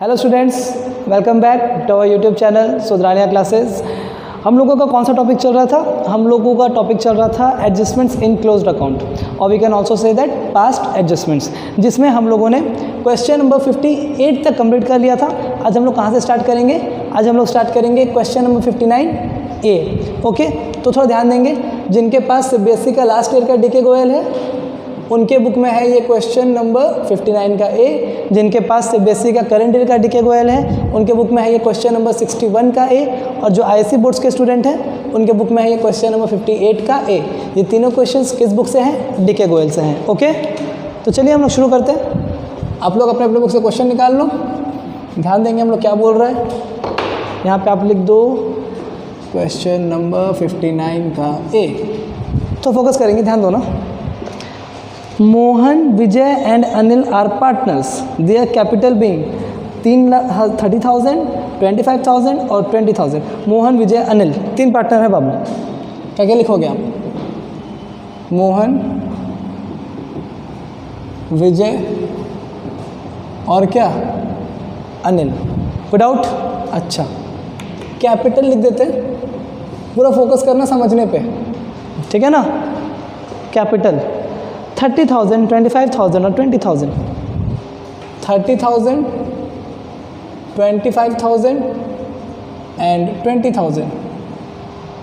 Hello students, welcome back to our YouTube channel Sudhrania classes. हम लोगों का कौन सा टॉपिक चल रहा था? हम लोगों का टॉपिक चल रहा था एडजस्टमेंट्स इन क्लोज्ड अकाउंट, और we can also say that past adjustments, जिसमें हम लोगों ने क्वेश्चन नंबर 58 तक कंप्लीट कर लिया था। आज हम लोग कहाँ से स्टार्ट करेंगे? आज हम लोग स्टार्ट करेंगे क्वेश्चन नंबर 59A। ओके, तो थोड़ा ध्यान देंगे, जिनके पास सीबीएसई का लास्ट ईयर का डीके गोयल है उनके बुक में है ये क्वेश्चन नंबर 59 का ए। जिनके पास सीबीएसई का करंट ईयर का डीके गोयल है उनके बुक में है ये क्वेश्चन नंबर 61 का ए। और जो आईएससी बोर्ड्स के स्टूडेंट हैं उनके बुक में है ये क्वेश्चन नंबर 58 का ए। ये तीनों क्वेश्चंस किस बुक से हैं? डीके गोयल से हैं। ओके, तो चलिए हम लोग शुरू करते हैं। आप लोग अपने अपने बुक से क्वेश्चन निकाल लो, ध्यान देंगे हम लोग क्या बोल रहे हैं। यहाँ पर आप लिख दो क्वेश्चन नंबर 59 का ए, तो फोकस करेंगे, ध्यान दो ना। Mohan, Vijay and Anil are partners, their capital being 30,000, 25,000 और 20,000। मोहन, विजय, अनिल तीन पार्टनर है बाबू। क्या क्या लिखोगे आप? मोहन, विजय और क्या? अनिल। विदाउट अच्छा कैपिटल लिख देते, पूरा फोकस करना समझने पे, ठीक है ना। कैपिटल 30,000, 25,000 और 20,000। 30,000, 25,000 एंड 20,000।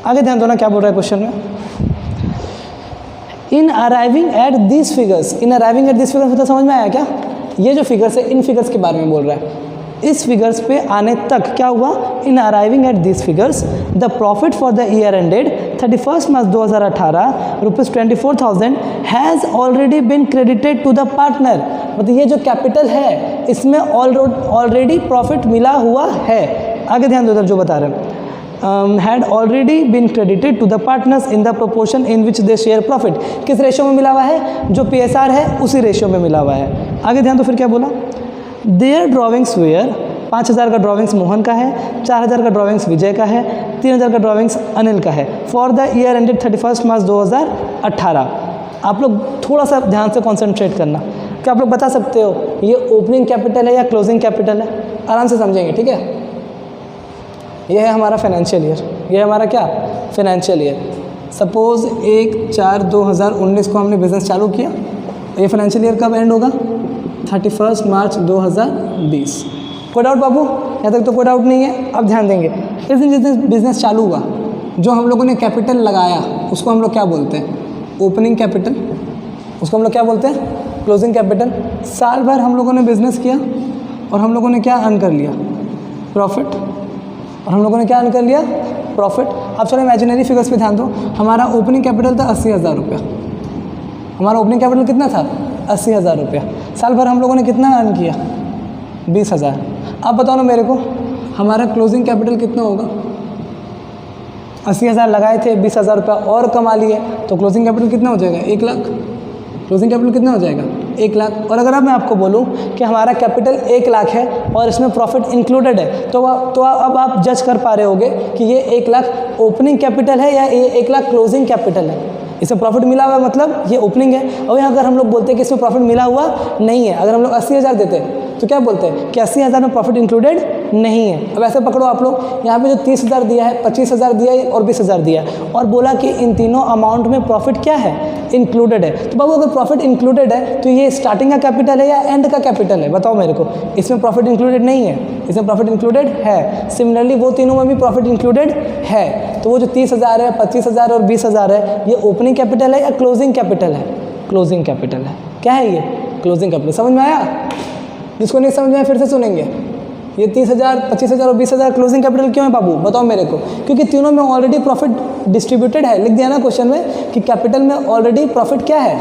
आगे ध्यान दो ना क्या बोल रहा है क्वेश्चन में। In arriving at this figures, in arriving at this figures, तो समझ में आया क्या? ये जो फिगर्स है इन फिगर्स के बारे में बोल रहा है। इस फिगर्स पे आने तक क्या हुआ? In arriving at this figures the profit for the year ended 31 March 2018 ₹24,000 has already been credited to the partner. मतलब ये जो कैपिटल है इसमें ऑलरेडी प्रॉफिट मिला हुआ है। आगे ध्यान दो, जो बता रहे हैं। Had already been credited to the partners in the proportion in which they share profit. किस रेशियो में मिला हुआ है? जो PSR है उसी रेशियो में मिला हुआ है। आगे ध्यान दो, फिर क्या बोला? देयर ड्रॉविंग्स वेयर 5,000 का ड्रॉविंग्स मोहन का है, 4,000 का ड्रॉविंग्स विजय का है, 3,000 का ड्रॉविंग्स अनिल का है for the year ended 31 March 2018। आप लोग थोड़ा सा ध्यान से कॉन्सेंट्रेट करना। क्या आप लोग बता सकते हो ये ओपनिंग कैपिटल है या क्लोजिंग कैपिटल है? आराम से समझेंगे, ठीक है। ये है हमारा फाइनेंशियल ईयर, ये है हमारा क्या? Financial year. सपोज 1/4/2019 को हमने बिजनेस चालू किया, ये फाइनेंशियल ईयर कब एंड होगा? 31 मार्च 2020। कोई डाउट बाबू? यहाँ तक तो कोई डाउट नहीं है। अब ध्यान देंगे, इस दिन जिस दिन बिजनेस चालू हुआ जो हम लोगों ने कैपिटल लगाया उसको हम लोग क्या बोलते हैं? Opening capital. उसको हम लोग क्या बोलते हैं? Closing capital. साल भर हम लोगों ने बिजनेस किया और हम लोगों ने क्या अर्न कर लिया? प्रॉफिट। और हम लोगों ने क्या अर्न कर लिया? प्रॉफिट। अब चलो इमेजिनरी फिगर्स पे ध्यान दो। हमारा ओपनिंग कैपिटल था 80,000 रुपया। हमारा ओपनिंग कैपिटल कितना था? 80,000 रुपया। साल भर हम लोगों ने कितना अर्न किया? 20,000। अब बताओ ना मेरे को, हमारा क्लोजिंग कैपिटल कितना होगा? 80,000 लगाए थे, 20,000 रुपया और कमा लिए, तो क्लोजिंग कैपिटल कितना हो जाएगा? 1 लाख। क्लोजिंग कैपिटल कितना हो जाएगा? 1 लाख। और अगर अब मैं आपको बोलूं कि हमारा कैपिटल 1 लाख है और इसमें प्रॉफिट इंक्लूडेड है, तो अब आप जज कर पा रहे होगे कि ये 1 लाख ओपनिंग कैपिटल है या ये 1 लाख क्लोजिंग कैपिटल है। इसमें प्रॉफिट मिला हुआ मतलब ये ओपनिंग है। और यहाँ अगर हम लोग बोलते हैं कि इसमें प्रॉफिट मिला हुआ नहीं है, अगर हम लोग 80,000 देते हैं तो क्या बोलते हैं कि 80,000 में प्रॉफिट इंक्लूडेड नहीं है। अब ऐसे पकड़ो आप लोग, यहाँ पे जो 30,000 दिया है, 25,000 दिया है और 20,000 दिया है, और बोला कि इन तीनों अमाउंट में प्रॉफिट क्या है? इंक्लूडेड है। तो बाबू अगर प्रॉफिट इंक्लूडेड है तो ये स्टार्टिंग का कैपिटल है या एंड का कैपिटल है? बताओ मेरे को। इसमें प्रॉफिट इंक्लूडेड नहीं है, इसमें प्रॉफिट इंक्लूडेड है। सिमिलरली वो तीनों में भी प्रॉफिट इंक्लूडेड है। तो वो जो 30,000 है, 25,000 और 20,000 है, ये ओपनिंग कैपिटल है या क्लोजिंग कैपिटल है? क्लोजिंग कैपिटल है। क्या है ये? Closing capital. समझ में आया? जिसको नहीं समझ में आया फिर से सुनेंगे। ये 30,000, 25,000 और 20,000 क्लोजिंग कैपिटल क्यों है बाबू? बताओ मेरे को। क्योंकि तीनों में ऑलरेडी प्रॉफिट डिस्ट्रीब्यूटेड है। लिख दिया ना क्वेश्चन में कि कैपिटल में ऑलरेडी प्रॉफिट क्या है?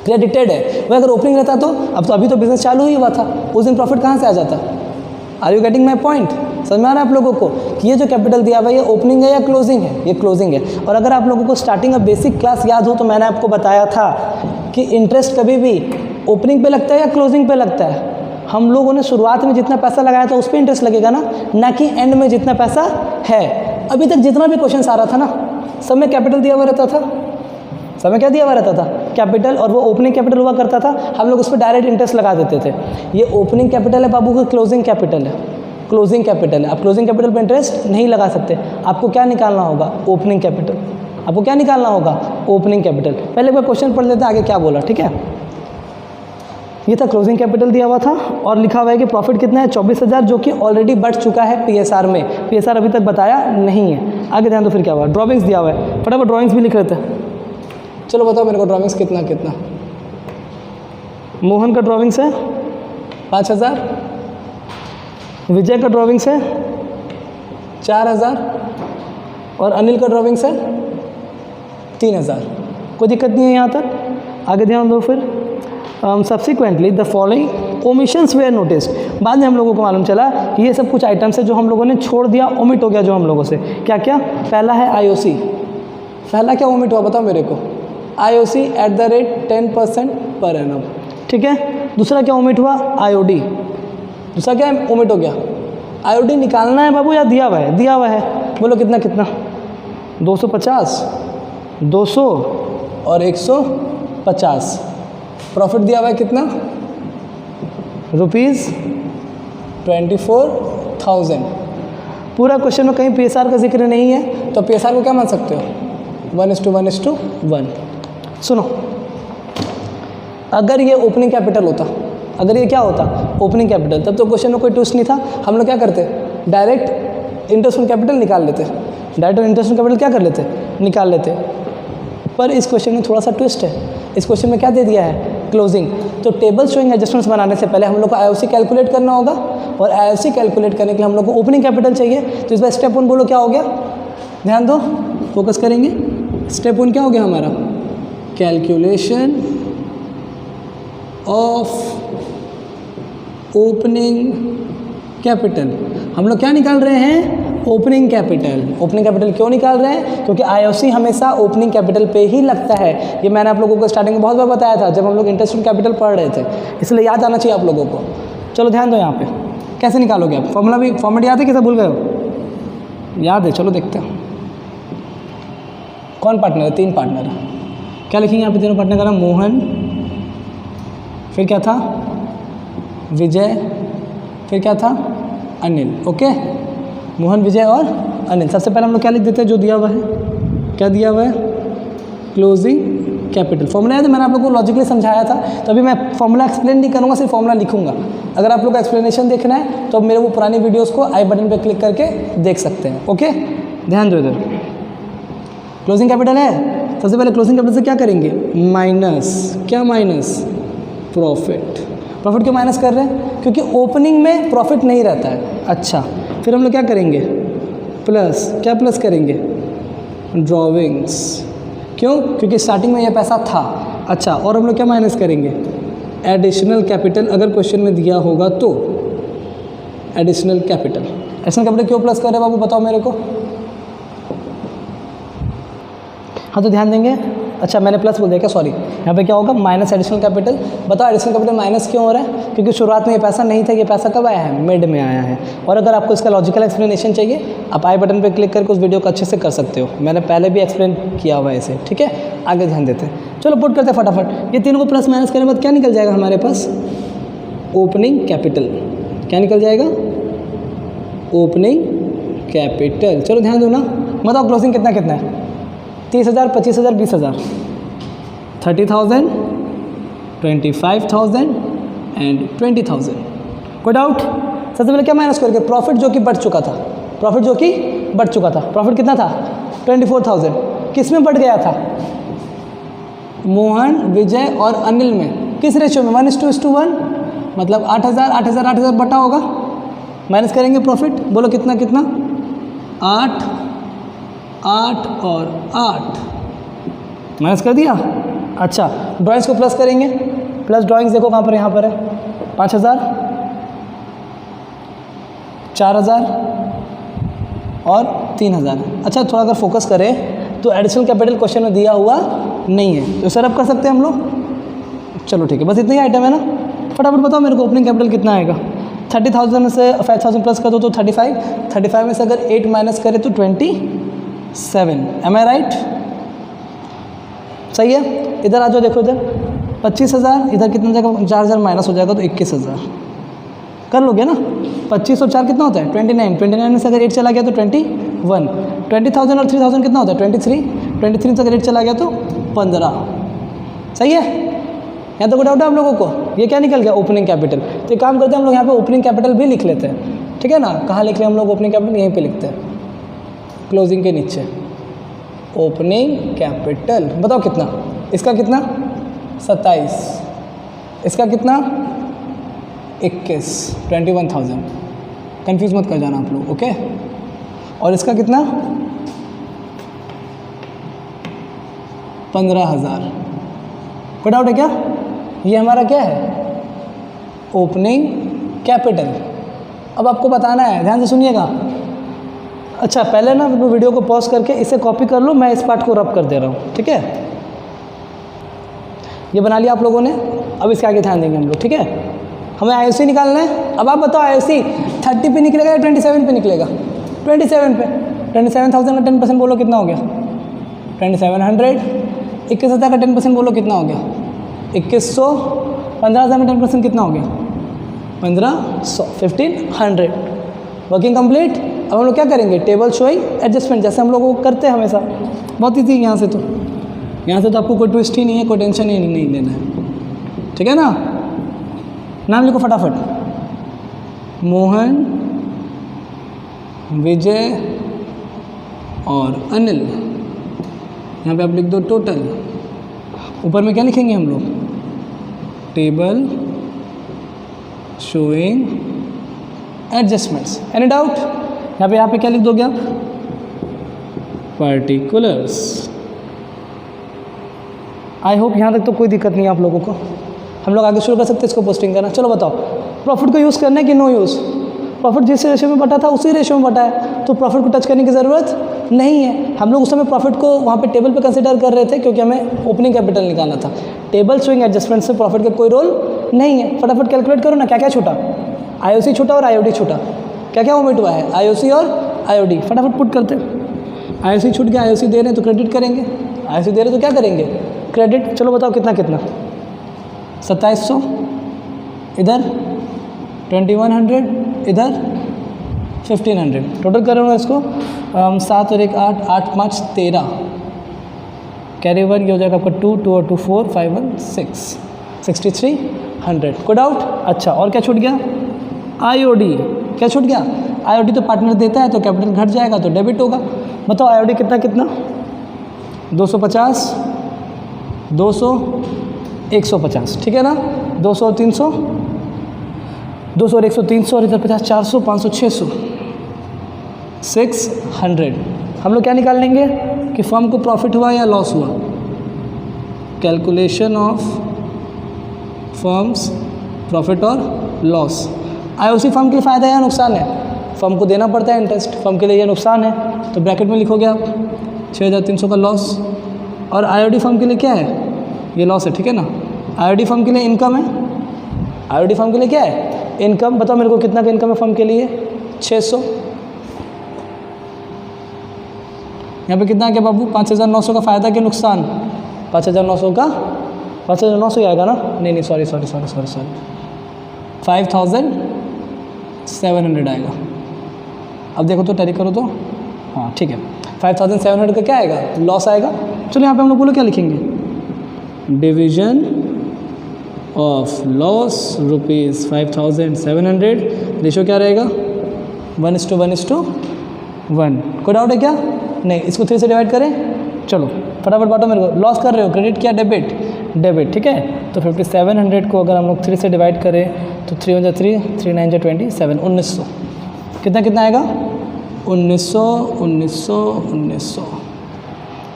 क्रेडिटेड है। वह अगर ओपनिंग रहता तो अभी तो बिजनेस चालू ही हुआ था, उस दिन प्रॉफिट कहाँ से आ जाता? Are you getting my point? समझ में आ रहा है आप लोगों को कि ये जो कैपिटल दिया हुआ है ये ओपनिंग है या क्लोजिंग है? ये क्लोजिंग है। और अगर आप लोगों को स्टार्टिंग ऑफ बेसिक क्लास याद हो तो मैंने आपको बताया था कि इंटरेस्ट कभी भी ओपनिंग पे लगता है या क्लोजिंग पे लगता है? हम लोगों ने शुरुआत में जितना पैसा लगाया था उस पर इंटरेस्ट लगेगा ना कि एंड में जितना पैसा है। अभी तक जितना भी क्वेश्चन आ रहा था ना सब में कैपिटल दिया हुआ रहता था, समय क्या दिया हुआ रहता था, कैपिटल, और वो ओपनिंग कैपिटल हुआ करता था, हम लोग उस पर डायरेक्ट इंटरेस्ट लगा देते थे। ये ओपनिंग कैपिटल है बाबू का, क्लोजिंग कैपिटल है, क्लोजिंग कैपिटल है। आप क्लोजिंग कैपिटल पर इंटरेस्ट नहीं लगा सकते, आपको क्या निकालना होगा, ओपनिंग कैपिटल। आपको क्या निकालना होगा, ओपनिंग कैपिटल। पहले एक बार क्वेश्चन पढ़ लेते हैं आगे क्या बोला, ठीक है। ये था क्लोजिंग कैपिटल दिया हुआ था और लिखा हुआ है कि प्रॉफिट कितना है 24,000, जो कि ऑलरेडी बढ़ चुका है पीएसआर में। पीएसआर अभी तक बताया नहीं है। आगे ध्यान दो फिर क्या हुआ, ड्रॉइंग्स दिया हुआ है, फटाफट ड्रॉइंग्स भी लिख लेते हैं। चलो बताओ मेरे को ड्रॉइंग्स कितना कितना। मोहन का ड्रॉइंग्स है 5,000, विजय का ड्रॉइंग्स है 4,000 और अनिल का ड्रॉइंग्स है 3,000। कोई दिक्कत नहीं है यहाँ तक। आगे ध्यान दो फिर। Subsequently the following omissions were noticed. बाद में हम लोगों को मालूम चला कि ये सब कुछ आइटम्स है जो हम लोगों ने छोड़ दिया, ओमिट हो गया जो हम लोगों से। क्या क्या, पहला है आईओसी। पहला क्या ओमिट हुआ बताओ मेरे को, IOC at the rate 10% per annum, ठीक है। दूसरा क्या ओमिट हुआ, आईओडी। दूसरा क्या ओमिट हो गया, आईओडी निकालना है बाबू या दिया हुआ है, दिया हुआ है। बोलो कितना कितना, 250, 200 और 150। प्रॉफिट दिया हुआ है कितना, ₹24,000। पूरा क्वेश्चन में कहीं पीएसआर का जिक्र नहीं है, तो पीएसआर को क्या मान सकते हो, 1:1:1। सुनो, अगर ये ओपनिंग कैपिटल होता, अगर ये क्या होता ओपनिंग कैपिटल, तब तो क्वेश्चन में कोई ट्विस्ट नहीं था। हम लोग क्या करते, डायरेक्ट इंटरेस्ट ऑन कैपिटल निकाल लेते, डायरेक्ट इंटरेस्ट ऑन कैपिटल क्या कर लेते, निकाल लेते। पर इस क्वेश्चन में थोड़ा सा ट्विस्ट है। इस क्वेश्चन में क्या दे दिया है, क्लोजिंग। तो टेबल शोइंग एडजस्टमेंट्स बनाने से पहले हम लोग को आईओसी कैलकुलेट करना होगा, और आईओसी कैलकुलेट करने के लिए हम लोग को ओपनिंग कैपिटल चाहिए। तो इस बार स्टेप 1 बोलो क्या हो गया, ध्यान दो, फोकस करेंगे। स्टेप 1 क्या हो गया हमारा, कैलकुलेशन ऑफ ओपनिंग कैपिटल। हम लोग क्या निकाल रहे हैं, ओपनिंग कैपिटल। ओपनिंग कैपिटल क्यों निकाल रहे हैं, क्योंकि आईओसी हमेशा ओपनिंग कैपिटल पे ही लगता है। ये मैंने आप लोगों को स्टार्टिंग में बहुत बार बताया था जब हम लोग इंटरेस्ट ऑन कैपिटल पढ़ रहे थे, इसलिए याद आना चाहिए आप लोगों को। चलो ध्यान दो यहाँ पे कैसे निकालोगे आप, फॉर्मूला भी फॉर्मेट याद है, कैसे भूल गए हो, याद है, चलो देखते हैं। कौन पार्टनर है, 3 पार्टनर है। क्या लिखेंगे यहाँ पे तीनों पार्टनर का नाम, मोहन, फिर क्या था विजय, फिर क्या था अनिल। ओके, मोहन, विजय और अनिल। सबसे पहले हम लोग क्या लिख देते हैं, जो दिया हुआ है, क्या दिया हुआ है, क्लोजिंग कैपिटल। फॉर्मूला है तो मैंने आप लोगों को लॉजिकली समझाया था, तो अभी मैं फॉर्मूला एक्सप्लेन नहीं करूँगा, सिर्फ फॉर्मूला लिखूंगा। अगर आप लोग का एक्सप्लेनेशन देखना है तो अब मेरे वो पुरानी वीडियोज़ को आई बटन पर क्लिक करके देख सकते हैं। ओके, ध्यान दो इधर। क्लोजिंग कैपिटल है, सबसे पहले क्लोजिंग कैपिटल से क्या करेंगे, माइनस, क्या माइनस, प्रॉफिट। प्रॉफिट क्यों माइनस कर रहे हैं, क्योंकि ओपनिंग में प्रॉफिट नहीं रहता है। अच्छा, फिर हम लोग क्या करेंगे, प्लस, क्या प्लस करेंगे, ड्रॉविंग्स। क्यों, क्योंकि स्टार्टिंग में ये पैसा था। अच्छा, और हम लोग क्या माइनस करेंगे, एडिशनल कैपिटल। अगर क्वेश्चन में दिया होगा तो एडिशनल कैपिटल। एडिशनल कैपिटल क्यों प्लस कर रहे हैं बाबू, बताओ मेरे को। हाँ तो ध्यान देंगे। अच्छा मैंने प्लस बोल दिया क्या, सॉरी, यहाँ पे क्या होगा, माइनस एडिशनल कैपिटल। बताओ एडिशनल कैपिटल माइनस क्यों हो रहा है, क्योंकि शुरुआत में ये पैसा नहीं था, ये पैसा कब आया है, मिड में आया है। और अगर आपको इसका लॉजिकल एक्सप्लेनेशन चाहिए, आप आई बटन पे क्लिक करके उस वीडियो को अच्छे से कर सकते हो, मैंने पहले भी एक्सप्लेन किया हुआ है इसे, ठीक है। आगे ध्यान देते हैं, चलो पुट करते हैं फटाफट। ये तीनों को प्लस माइनस करने के बाद क्या निकल जाएगा हमारे पास, ओपनिंग कैपिटल। क्या निकल जाएगा, ओपनिंग कैपिटल। चलो ध्यान दो ना, बताओ क्लोजिंग कितना कितना है, 30,000, 25,000, 20,000, 30,000, 25,000 एंड 20,000। कोई डाउट। सबसे पहले क्या माइनस करके, प्रॉफिट जो कि बढ़ चुका था, प्रॉफिट जो कि बढ़ चुका था। प्रॉफिट कितना था, 24,000। किस में बढ़ गया था, मोहन, विजय और अनिल में। किस रेशियो में, 1:1, मतलब 8,000, 8,000, 8,000 बटा होगा। माइनस करेंगे प्रॉफिट, बोलो कितना कितना, 8, 8 और 8 माइनस कर दिया। अच्छा, ड्राइंग्स को प्लस करेंगे, प्लस ड्राइंग्स देखो कहाँ पर, यहाँ पर है, 5,000, 4,000 और 3,000। अच्छा थोड़ा अगर फोकस करें तो एडिशनल कैपिटल क्वेश्चन में दिया हुआ नहीं है, तो सर अब कर सकते हैं हम लोग। चलो ठीक है, बस इतना ही आइटम है ना। फटाफट बताओ मेरे को ओपनिंग कैपिटल कितना आएगा। 30,000 में से 5,000 प्लस कर दो तो 35, 35 में से अगर 8 माइनस करें तो 27। एम आई राइट। सही है। इधर आ जाओ, देखो इधर 25,000, इधर कितना जाएगा, 4,000 माइनस हो जाएगा तो 21,000 कर लोगे ना। 25 और 4 कितना होता है 29, 29 में से अगर 8 चला गया तो 21, 20,000 और 3,000 कितना होता है 23, 23 से अगर 8 चला गया तो 15। सही है, यहाँ तो कोई डाउट है आप लोगों को? ये क्या निकल गया ओपनिंग कैपिटल। तो एक काम करते हैं हम लोग यहाँ पे ओपनिंग कैपिटल भी लिख लेते हैं, ठीक है ना। कहाँ लिख लें हम लोग ओपनिंग कैपिटल, यहीं पे लिखते हैं क्लोजिंग के नीचे ओपनिंग कैपिटल। बताओ कितना, इसका कितना 27, इसका कितना 21, 21,000, कन्फ्यूज़ मत कर जाना आप लोग, ओके। और इसका कितना 15,000। कोई डाउट है क्या? ये हमारा क्या है ओपनिंग कैपिटल। अब आपको बताना है, ध्यान से सुनिएगा। अच्छा पहले ना वीडियो को पॉज करके इसे कॉपी कर लो, मैं इस पार्ट को रब कर दे रहा हूँ, ठीक है। ये बना लिया आप लोगों ने, अब इसके आगे ध्यान देंगे हम लोग, ठीक है। हमें IOC निकालना है। अब आप बताओ IOC 30 पे निकलेगा या 27 पे निकलेगा? 27 पे। 27,000 का 10% बोलो कितना हो गया 2700। 21,000 का 10% बोलो कितना हो गया 2100। 15,000 का 10% कितना हो गया 1500, 1500। Working complete. अब हम लोग क्या करेंगे, टेबल शोइंग एडजस्टमेंट, जैसे हम लोग वो करते हैं हमेशा। बहुत ईजी है। यहाँ से तो आपको कोई ट्विस्ट ही नहीं है, कोई टेंशन ही नहीं लेना है, ठीक है ना। नाम लिखो फटाफट, मोहन, विजय और अनिल। यहाँ पे आप लिख दो टोटल। ऊपर में क्या लिखेंगे हम लोग, table showing adjustments. Any doubt? यहाँ पे क्या लिख दोगे आप, पार्टिकुलर्स। आई होप यहाँ तक तो कोई दिक्कत नहीं है आप लोगों को। हम लोग आगे शुरू कर सकते हैं इसको पोस्टिंग करना। चलो बताओ, प्रॉफिट को यूज़ करना है कि नो यूज़? प्रॉफिट जिस रेशियो में बटा था उसी रेशियो में बटा है, तो प्रॉफिट को टच करने की ज़रूरत नहीं है। हम लोग उस समय प्रॉफिट को वहाँ पे टेबल पे कंसीडर कर रहे थे, क्योंकि हमें ओपनिंग कैपिटल निकालना था। टेबल शोइंग एडजस्टमेंट से प्रॉफिट का कोई रोल नहीं है। फटाफट कैलकुलेट करो ना, क्या क्या छूटा, IOC छूटा और IOD छूटा। क्या क्या ओमिट हुआ है, IOC और IOD। फटाफट पुट करते हैं। IOC छूट गया, IOC दे रहे हैं तो क्रेडिट करेंगे, IOC दे रहे तो क्या करेंगे क्रेडिट। चलो बताओ कितना कितना 2700, इधर 2100, इधर 1500। टोटल करूँगा इसको 7 और 1 8, 8 5 13, कैरी 1 ये हो जाएगा आपका 2 2 और 2 4, 5 1 6, 6300। कोई डाउट? अच्छा और क्या छूट गया, IOD। क्या छूट गया, IOD तो पार्टनर देता है तो कैपिटल घट जाएगा तो डेबिट होगा। बताओ IOD कितना कितना 250, 200, 150, ठीक है ना। 200 और 300, 200 और 100 300, और इधर 50 400, 500 600, 600। हम लोग क्या निकाल लेंगे कि फर्म को प्रॉफिट हुआ या लॉस हुआ। कैलकुलेशन ऑफ फर्म्स प्रॉफिट और लॉस। IOC फर्म के लिए फ़ायदा है या नुकसान है? फर्म को देना पड़ता है इंटरेस्ट, फर्म के लिए ये नुकसान है, तो ब्रैकेट में लिखोगे आप 6,300 का लॉस। और IOD फर्म के लिए क्या है, ये लॉस है, ठीक है ना। IOD फर्म के लिए इनकम है, IOD फर्म के लिए क्या है इनकम। बताओ मेरे को कितना का इनकम है फर्म के लिए 600। यहाँ पे कितना आ गया बाबू 5,900 का फ़ायदा कि नुकसान, 5,900 का 5,900 ही आएगा ना। नहीं सॉरी 5,700 आएगा। अब देखो तो टैली करो तो हाँ ठीक है 5,700 का क्या आएगा लॉस आएगा। चलो यहाँ पे हम लोग बोलो क्या लिखेंगे, डिवीजन ऑफ लॉस ₹5,700। रेशो क्या रहेगा 1:1:1। कोई डाउट है क्या? नहीं। इसको 3 से डिवाइड करें। चलो फटाफट बांटो मेरे को। लॉस कर रहे हो क्रेडिट किया डेबिट ठीक है। तो 5,700 को अगर हम लोग 3 से डिवाइड करें तो 3 × 3 3 9 × 27 1900। कितना आएगा 1900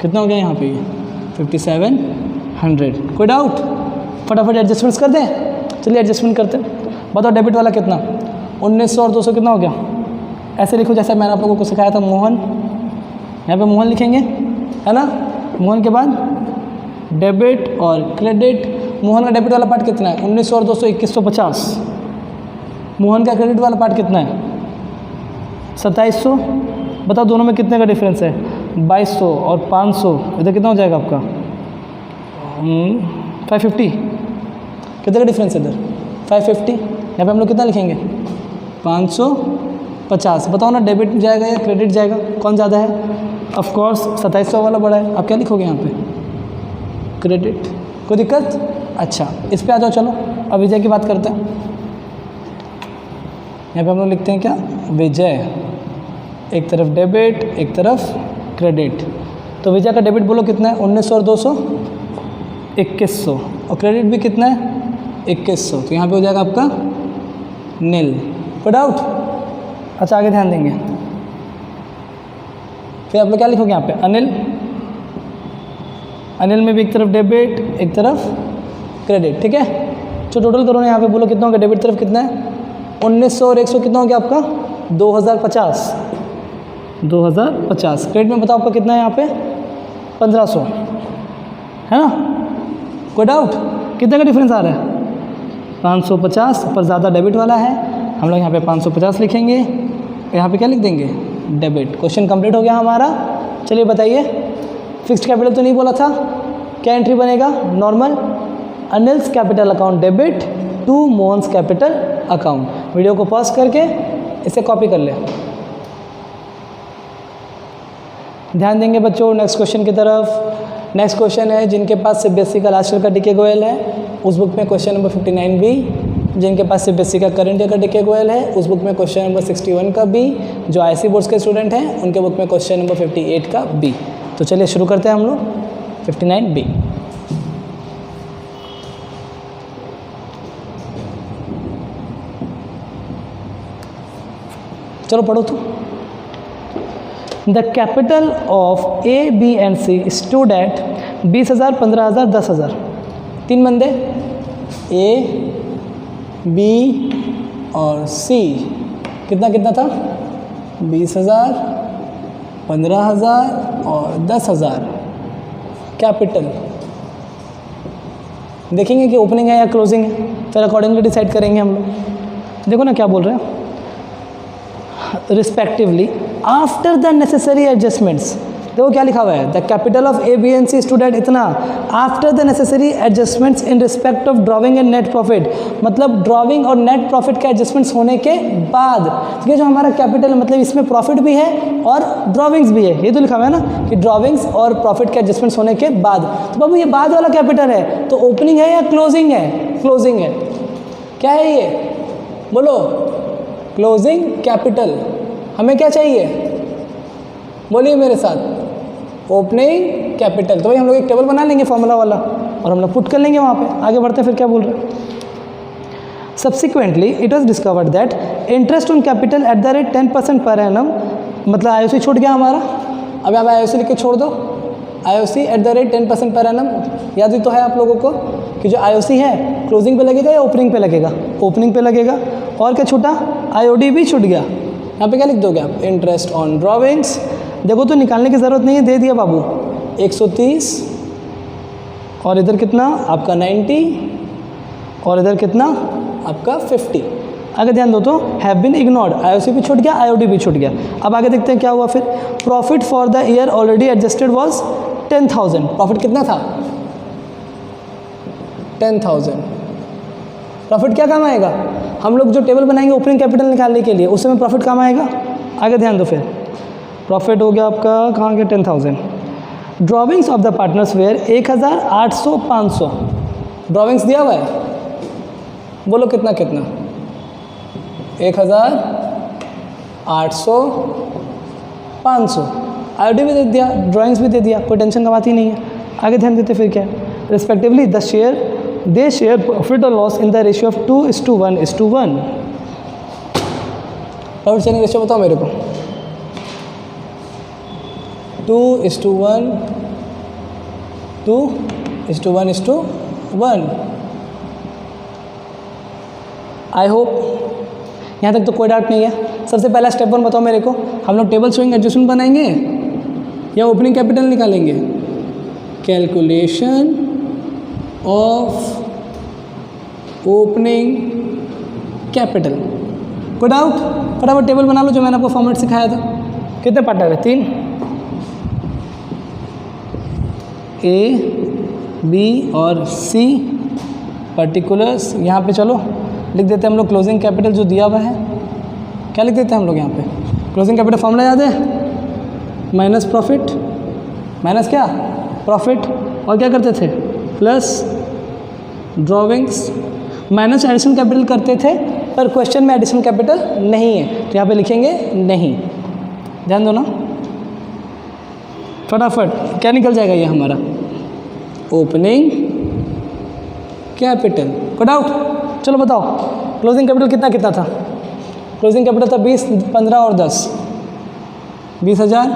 कितना हो गया यहाँ पे 5,700। कोई डाउट? फटाफट एडजस्टमेंट्स कर दें। चलिए एडजस्टमेंट करते हैं। बताओ डेबिट वाला कितना 1900 और 200 कितना हो गया। ऐसे लिखो जैसे मैंने आप लोगों को सिखाया था मोहन। यहाँ पे मोहन लिखेंगे है ना। मोहन के बाद डेबिट और क्रेडिट। मोहन का डेबिट वाला पार्ट कितना है 1900 और 200 2150। मोहन का क्रेडिट वाला पार्ट कितना है 2700। बताओ दोनों में कितने का डिफरेंस है 2200 और 500। इधर कितना हो जाएगा आपका 550, कितने का डिफरेंस है इधर? 550, यहाँ पे हम लोग कितना लिखेंगे? 550। बताओ ना, डेबिट जाएगा या क्रेडिट जाएगा, कौन ज़्यादा है? ऑफ कोर्स 2700 वाला बड़ा है। आप क्या लिखोगे यहाँ पे? क्रेडिट। कोई दिक्कत? अच्छा, इस पे आ जाओ। चलो अब विजय की बात करते हैं। यहाँ पे हम लोग लिखते हैं क्या? विजय, एक तरफ डेबिट एक तरफ क्रेडिट। तो विजय का डेबिट बोलो कितना है? 1900 और 200 2100, और क्रेडिट भी कितना है? 2100। तो यहाँ पे हो जाएगा आपका नील। कोई डाउट? अच्छा, आगे ध्यान देंगे। फिर आप लोग क्या लिखोगे यहाँ पे? अनिल। अनिल में भी एक तरफ डेबिट एक तरफ क्रेडिट, ठीक है। तो टोटल करो ना, यहाँ पे बोलो कितना होगा? डेबिट तरफ कितना है? 1900 और 100 कितना हो गया आपका? 2050। 2050। क्रेडिट में बताओ आपका कितना है यहाँ पे? 1500, है ना? कोई डाउट? कितने का डिफरेंस आ रहा है? 550, पर ज़्यादा डेबिट वाला है। हम लोग यहाँ पे 550 लिखेंगे, यहाँ पे क्या लिख देंगे? डेबिट। क्वेश्चन कंप्लीट हो गया हमारा। चलिए बताइए, फिक्स्ड कैपिटल तो नहीं बोला था, क्या एंट्री बनेगा? Normal, Anil's capital account debit to Mohan's capital account. Video को पॉज करके इसे कॉपी कर ले। ध्यान देंगे बच्चों नेक्स्ट क्वेश्चन की तरफ। नेक्स्ट क्वेश्चन है, जिनके पास सीबीएसई का लास्ट ईयर का डीके गोयल है उस बुक में क्वेश्चन नंबर 59 बी। जिनके पास सीबीएसई का करंट ईयर का डीके गोयल है उस बुक में क्वेश्चन नंबर 61 का बी। जो आईसी बोर्ड्स के स्टूडेंट हैं उनके बुक में क्वेश्चन नंबर 58 का बी। तो चलिए शुरू करते हैं हम लोग 59 बी। चलो पढ़ो तो। The capital of A B and C stood at 20,000, 15,000, 10,000। तीन बंदे ए बी और सी, कितना कितना था? 20,000, 15,000 और 10,000 कैपिटल। देखेंगे कि ओपनिंग है या क्लोजिंग है, फिर अकॉर्डिंगली डिसाइड करेंगे हम लोग। देखो ना क्या बोल रहे हैं, respectively after the necessary adjustments. देखो क्या लिखा हुआ है, the capital of A B and C stood at इतना after the necessary adjustments in respect of drawing and net profit. मतलब ड्रॉविंग और नेट प्रॉफिट के एडजस्टमेंट्स होने के बाद। ये जो हमारा कैपिटल मतलब इसमें प्रॉफिट भी है और ड्रॉविंग्स भी है, ये तो लिखा हुआ है ना कि ड्रॉविंग्स और प्रॉफिट के एडजस्टमेंट्स होने के बाद। तो बाबू ये बाद वाला कैपिटल है, तो ओपनिंग है या क्लोजिंग है? क्लोजिंग है। क्या है ये? बोलो, क्लोजिंग कैपिटल। हमें क्या चाहिए? बोलिए मेरे साथ, ओपनिंग कैपिटल। तो भाई हम लोग एक टेबल बना लेंगे फॉर्मूला वाला और हम लोग पुट कर लेंगे वहाँ पे। आगे बढ़ते हैं, फिर क्या बोल रहे हैं? Subsequently it was discovered that interest on capital eight the rate 10% per annum. मतलब आईओसी छूट गया हमारा। अब यहाँ पे आईओसी लिख के छोड़ दो, IOC at the rate 10% per annum. याद ही तो है आप लोगों को कि जो आईओसी है क्लोजिंग पे लगेगा या ओपनिंग पे लगेगा? ओपनिंग पे लगेगा। और क्या छूटा? आईओडी भी छूट गया। यहाँ पे क्या लिख दोगे आप? Interest on drawings. देखो तो निकालने की ज़रूरत नहीं है, दे दिया बाबू 130, और इधर कितना आपका 90, और इधर कितना आपका 50। आगे ध्यान दो तो हैव बीन इग्नोर्ड, आईओसी भी छूट गया, आईओडी भी छूट गया। अब आगे देखते हैं क्या हुआ फिर। Profit for the year already adjusted was 10,000। Profit कितना था? 10,000। प्रॉफिट क्या काम आएगा? हम लोग जो टेबल बनाएंगे ओपनिंग कैपिटल निकालने के लिए, उस समय प्रॉफिट काम आएगा। आगे ध्यान दो, फिर प्रॉफिट हो गया आपका कहाँ के 10,000। Drawings of the partners were 1,000, 800, 500। Drawings दिया हुआ है, बोलो कितना कितना? 1,000, 800, 500। आईडी भी दे दिया, ड्राइंग्स भी दे दिया, कोई टेंशन का बात ही नहीं है। आगे ध्यान देते फिर क्या? रिस्पेक्टिवली दे शेयर प्रॉफिट और loss in the ratio of 2:1:1। Profit sharing ratio बताओ मेरे को। 2:1, 2:1:1। आई होप यहाँ तक तो कोई डाउट नहीं है। सबसे पहला स्टेप 1 बताओ मेरे को, हम लोग टेबल शोइंग एडजस्टमेंट बनाएंगे या ओपनिंग कैपिटल निकालेंगे? Calculation of opening capital. कोई डाउट? फटाफट टेबल बना लो जो मैंने आपको फॉर्मेट सिखाया था। कितने पार्टनर है? 3। ए बी और सी पर्टिकुलर्स। यहाँ पे चलो लिख देते हैं हम लोग क्लोजिंग कैपिटल जो दिया हुआ है, क्या लिख देते हैं हम लोग यहाँ पे? क्लोजिंग कैपिटल फॉर्मूला याद है? माइनस प्रॉफिट, माइनस क्या? प्रॉफिट, और क्या करते थे? Plus drawings. Minus additional capital करते थे, पर क्वेश्चन में एडिशनल कैपिटल नहीं है, तो यहाँ पे लिखेंगे नहीं। ध्यान दो ना, फटाफट क्या निकल जाएगा ये हमारा? Opening capital. कोई डाउट? चलो बताओ क्लोजिंग कैपिटल कितना कितना था? क्लोजिंग कैपिटल था 20, 15 और 10। 20,000,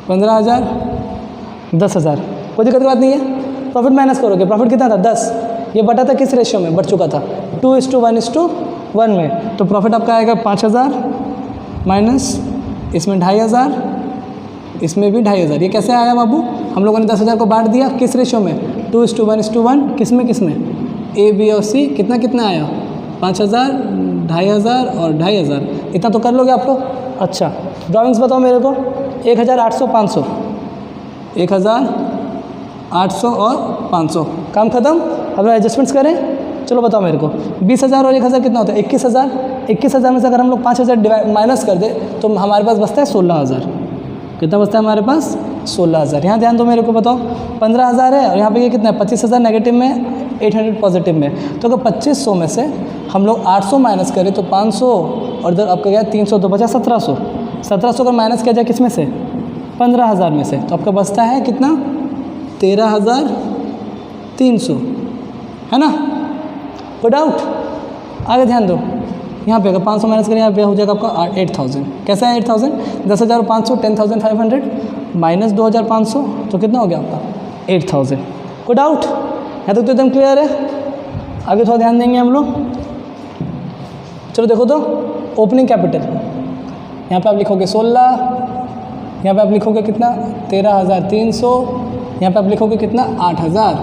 15,000, 10,000। कोई दिक्कत की बात नहीं है। प्रॉफिट माइनस करोगे, प्रॉफिट कितना था? 10। ये बटा था किस रेशियो में? बढ़ चुका था 2:1:1 में। तो प्रॉफिट आपका आएगा 5,000 माइनस इसमें 2,500, इसमें भी 2,500। ये कैसे आया बाबू? हम लोगों ने 10,000 को बांट दिया किस रेशियो में? 2:1:1। किस में किस में? ए, बी और सी। कितना कितना आया? 5,000, 2,500 और 2,500। इतना तो कर लोगे आप लोग? अच्छा, ड्राइंग्स बताओ मेरे को। 1,800, 500, 1,800 और 500। काम खत्म। अब एडजस्टमेंट्स करें। चलो बताओ मेरे को, 20,000 और 1,000 कितना होता है? 21,000। 21,000 में से अगर हम लोग 5,000 माइनस कर दे तो हमारे पास बचता है 16,000। कितना बचता है हमारे पास? 16,000। यहाँ ध्यान दो मेरे को, बताओ 15,000 है और यहाँ पे ये कितना है? 25,000 नेगेटिव में, 800 पॉजिटिव में। तो अगर 2500 में से हम लोग 800 माइनस करें तो 500 और इधर आपका गया 300, तो बचा 1700। 1700 अगर माइनस किया जाए किस में से? 15,000 में से, तो आपका बचता है कितना? 13,300, है ना? कोई डाउट? आगे ध्यान दो, यहाँ पे अगर 500 माइनस करें यहाँ पे हो जाएगा आपका 8,000। कैसा है 8,000? 10,500, 10,500 माइनस 2,500, तो कितना हो गया आपका? 8,000। कोई डाउट? यहाँ तक तो एकदम क्लियर है। आगे थोड़ा ध्यान देंगे हम लोग। चलो देखो तो, ओपनिंग कैपिटल यहाँ पे आप लिखोगे 16, यहाँ पे आप लिखोगे कितना? 13,300, यहाँ पे आप लिखोगे कितना? 8,000।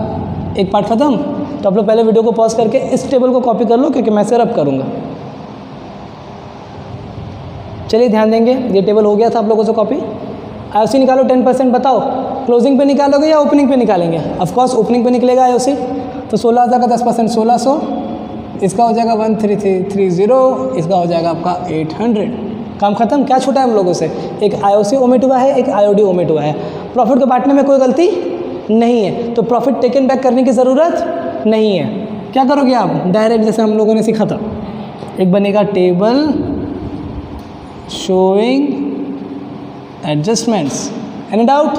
एक पार्ट खत्म। तो आप लोग पहले वीडियो को पॉज करके इस टेबल को कॉपी कर लो, क्योंकि मैं से रब करूँगा। चलिए ध्यान देंगे, ये टेबल हो गया था आप लोगों से कॉपी। आईओसी निकालो 10%। बताओ क्लोजिंग पे निकालोगे या ओपनिंग पे निकालेंगे? ऑफकोर्स ओपनिंग पे निकलेगा आईओसी। तो 16,000 का 10% 1600, इसका हो जाएगा 13330, इसका हो जाएगा आपका 800। काम खत्म। क्या छूटा है हम लोगों से? एक आईओसी ओमिट हुआ है, एक आईओडी ओमिट हुआ है। प्रॉफिट को बांटने में कोई गलती नहीं है, तो प्रॉफिट टेकन बैक करने की ज़रूरत नहीं है। क्या करोगे आप? डायरेक्ट जैसे हम लोगों ने सीखा था, एक बनेगा table showing adjustments. Any doubt?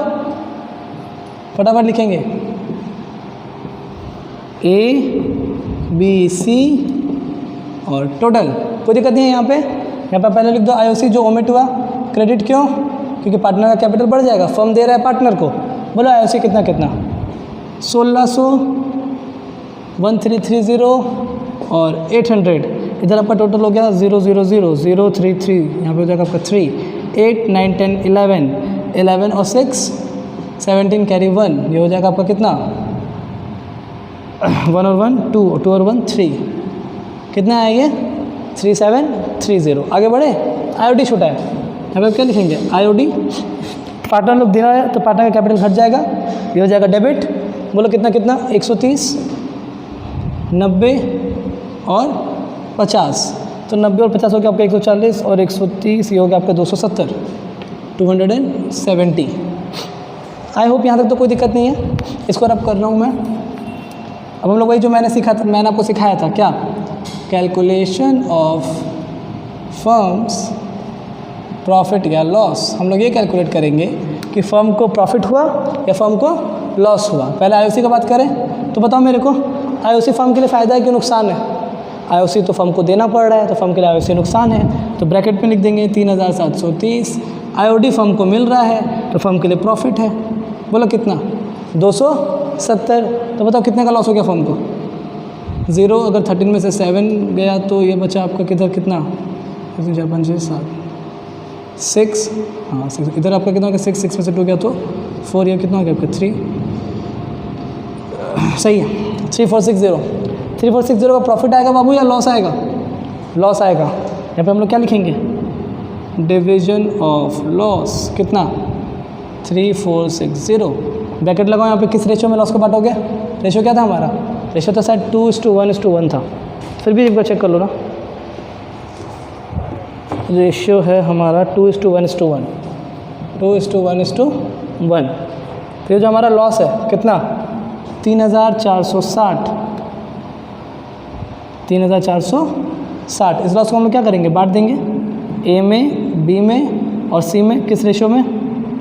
फटाफट लिखेंगे ए, बी, सी और टोटल। कोई दिक्कत नहीं है यहाँ पे पहले लिख दो आईओसी जो ओमिट हुआ। क्रेडिट क्यों? क्योंकि पार्टनर का कैपिटल बढ़ जाएगा, फर्म दे रहा है पार्टनर को। बोलो आईओसी कितना कितना? 1600, 1330 और 800। इधर आपका टोटल हो गया 000,033। यहाँ पे हो जाएगा आपका 3, 8, 9, 10, 11 और 6, 17 कैरी 1। ये हो जाएगा आपका कितना? 1 और 1 2, 2 और 1 3। कितना आएगा? 3730। आगे बढ़े। आईओडी छूटा है, यहाँ पे क्या लिखेंगे? आईओडी। पार्टनर लोग देना है तो पार्टनर का कैपिटल घट जाएगा, ये हो जाएगा डेबिट। बोलो कितना कितना? 130, 90 और 50। तो 90 और 50 हो गया आपका 140 और 130 ये हो गया आपका 270, 270। आई होप यहाँ तक तो कोई दिक्कत नहीं है। इसको रब कर रहा हूँ मैं। अब हम लोग वही जो मैंने सीखा था, मैंने आपको सिखाया था क्या? कैलकुलेशन ऑफ फर्म्स प्रॉफिट या लॉस। हम लोग ये कैलकुलेट करेंगे कि फर्म को प्रॉफिट हुआ या फर्म को लॉस हुआ। पहले आईओसी का बात करें तो बताओ मेरे को, आईओसी फर्म के लिए फ़ायदा है कि नुकसान है? आईओसी तो फर्म को देना पड़ रहा है, तो फर्म के लिए आईओसी नुकसान है। तो ब्रैकेट में लिख देंगे 3,730। आईओडी फर्म को मिल रहा है तो फर्म के लिए प्रॉफिट है। बोलो कितना? 270। तो बताओ कितने का लॉस हो गया फर्म को? 0। अगर 13 में से 7 गया तो ये बचा आपका किधर कितना? 4, 5, 6। हाँ 6। इधर आपका कितना हो गया? 6 में से 2 गया तो 4। ये कितना हो गया आपका? 3। सही है। 3460। 3460 का प्रॉफिट आएगा बाबू या लॉस आएगा? लॉस आएगा। यहाँ पे हम लोग क्या लिखेंगे? Division of loss. कितना? 3460। ब्रैकेट लगाओ यहाँ पे, किस रेशियो में लॉस को बांटोगे? रेशियो क्या था हमारा? रेशियो तो शायद 2:1:1 था, फिर भी एक बार चेक कर लो ना। रेशियो है हमारा 2:1:1, 2:1:1। फिर जो हमारा लॉस है कितना? 3,460, 3,460। इस लॉस को हम लोग क्या करेंगे? बांट देंगे ए में, बी में और सी में। किस रेशियो में?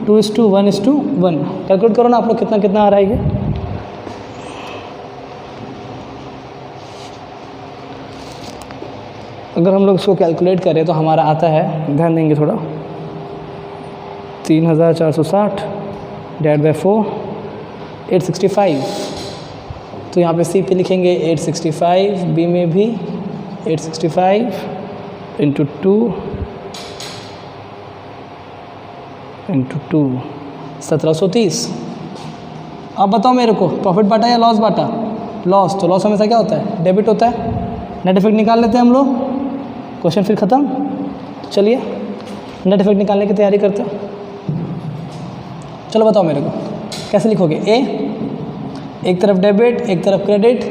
2:1:1। कैलकुलेट करो ना आप लोग, कितना कितना आ रहा है ये? अगर हम लोग इसको कैलकुलेट करें तो हमारा आता है, ध्यान देंगे थोड़ा, 3,460 डिवाइड बाय 4, 865। तो यहाँ पे सी पे लिखेंगे 865, बी में भी 865 इंटू 2 इंटू 2, 1730। अब बताओ मेरे को, प्रॉफिट बांटा या लॉस बांटा? लॉस। तो लॉस हमेशा क्या होता है? डेबिट होता है। नेट इफेक्ट निकाल लेते हैं हम लोग, क्वेश्चन फिर ख़त्म। चलिए नेट इफेक्ट निकालने की तैयारी करते हैं। चलो बताओ मेरे को कैसे लिखोगे? ए, एक तरफ डेबिट एक तरफ क्रेडिट।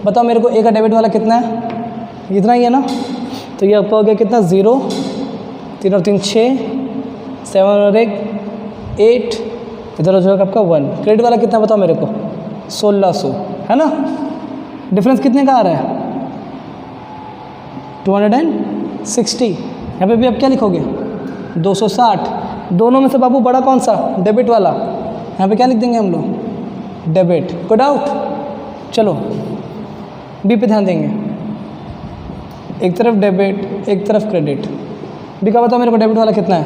बताओ मेरे को ए का डेबिट वाला कितना है? इतना ही है ना? तो ये आपका हो गया कितना? 0, 3 और 3 6, 7 और 1 8, इधर हो जाएगा आपका 1। क्रेडिट वाला कितना बताओ मेरे को? 1600, है ना? डिफरेंस कितने का आ रहा है? 260। यहाँ पे भी आप क्या लिखोगे? 260। दोनों में से बाबू बड़ा कौन सा? डेबिट वाला। यहाँ पे क्या लिख देंगे हम लोग? डेबिट। कोई डाउट? चलो बी पे ध्यान देंगे। एक तरफ डेबिट एक तरफ क्रेडिट। बी का बताओ मेरे को, डेबिट वाला कितना है?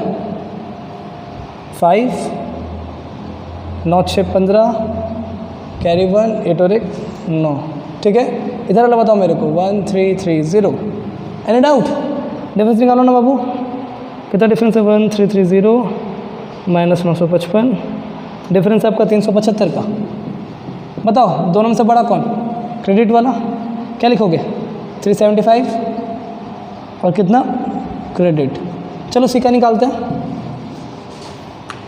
5, 9 6 15, कैरी 1, 8 और 1 9। ठीक है, इधर वाला बताओ मेरे को 1330। Any doubt? डिफरेंस निकालो ना बाबू, कितना डिफरेंस है? 1330 माइनस 955, डिफरेंस है आपका 375 का। बताओ दोनों में से बड़ा कौन? क्रेडिट वाला। क्या लिखोगे? 375 और कितना? क्रेडिट। चलो सी का निकालते हैं,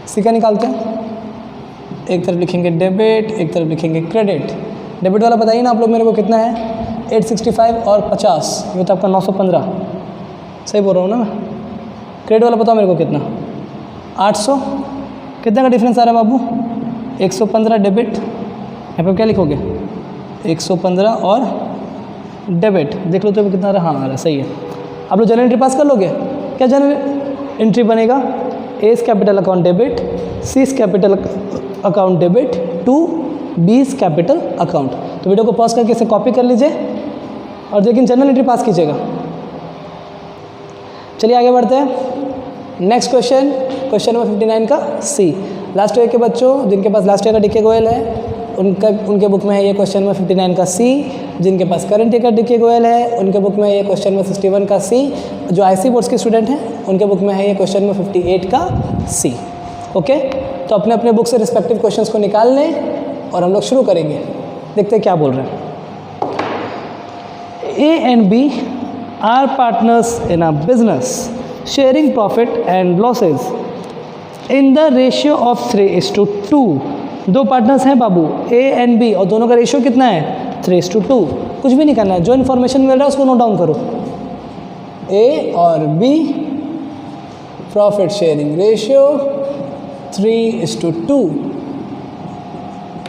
सी का निकालते हैं। एक तरफ लिखेंगे डेबिट एक तरफ लिखेंगे क्रेडिट। डेबिट वाला बताइए ना आप लोग मेरे को कितना है? 865 और 50, ये तो आपका 915। सही बोल रहा हूँ ना मैं? क्रेडिट वाला बताओ मेरे को कितना? 800। कितने का डिफरेंस आ रहा है बाबू? 115 डेबिट। यहाँ पे क्या लिखोगे? 115 और डेबिट। देख लो तो कितना आ रहा है? हाँ आ रहा है, सही है। आप लोग जनरल एंट्री पास कर लोगे? क्या जनरल एंट्री बनेगा? A's capital account debit, C's capital account debit to B's capital account. तो वीडियो को पॉज करके इसे कॉपी कर लीजिए और लेकिन जनरल एंट्री पास कीजिएगा। चलिए आगे बढ़ते हैं। नेक्स्ट क्वेश्चन, क्वेश्चन नंबर 59 का सी। लास्ट ईयर के बच्चों जिनके पास लास्ट ईयर का डीके गोयल है उनके बुक में है ये क्वेश्चन नंबर 59 का सी। जिनके पास करंट ईयर का डीके गोयल है उनके बुक में है ये क्वेश्चन नंबर 61 का सी। जो आईसी बोर्ड्स के स्टूडेंट हैं उनके बुक में है ये क्वेश्चन नंबर 58 का सी। ओके, तो अपने अपने बुक से रिस्पेक्टिव क्वेश्चंस को निकाल लें और हम लोग शुरू करेंगे। देखते हैं क्या बोल रहे हैं। A and B are partners in a business sharing profit and losses in the ratio of 3:2। दो पार्टनर्स हैं बाबू ए एंड बी और दोनों का रेशियो कितना है? 3:2। कुछ भी नहीं करना है, जो इन्फॉर्मेशन मिल रहा है उसको नोट डाउन करो। ए और B profit sharing ratio 3:2।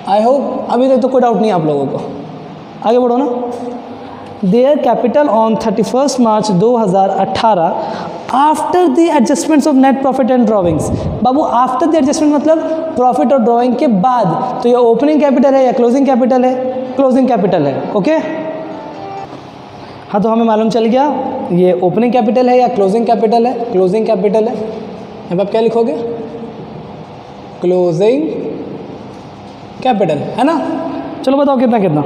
I hope अभी तक तो कोई डाउट नहीं आप लोगों को। आगे बढ़ो ना। Their capital on 31 March 2018 after the adjustments of net profit and drawings. Babu after the adjustment मतलब प्रॉफिट और ड्रॉइंग के बाद। तो ये ओपनिंग कैपिटल है या क्लोजिंग कैपिटल है? क्लोजिंग कैपिटल है। ओके, हाँ तो हमें मालूम चल गया ये ओपनिंग कैपिटल है या क्लोजिंग कैपिटल है। क्लोजिंग कैपिटल है। अब आप क्या लिखोगे? क्लोजिंग कैपिटल, है ना? चलो बताओ कितना कितना?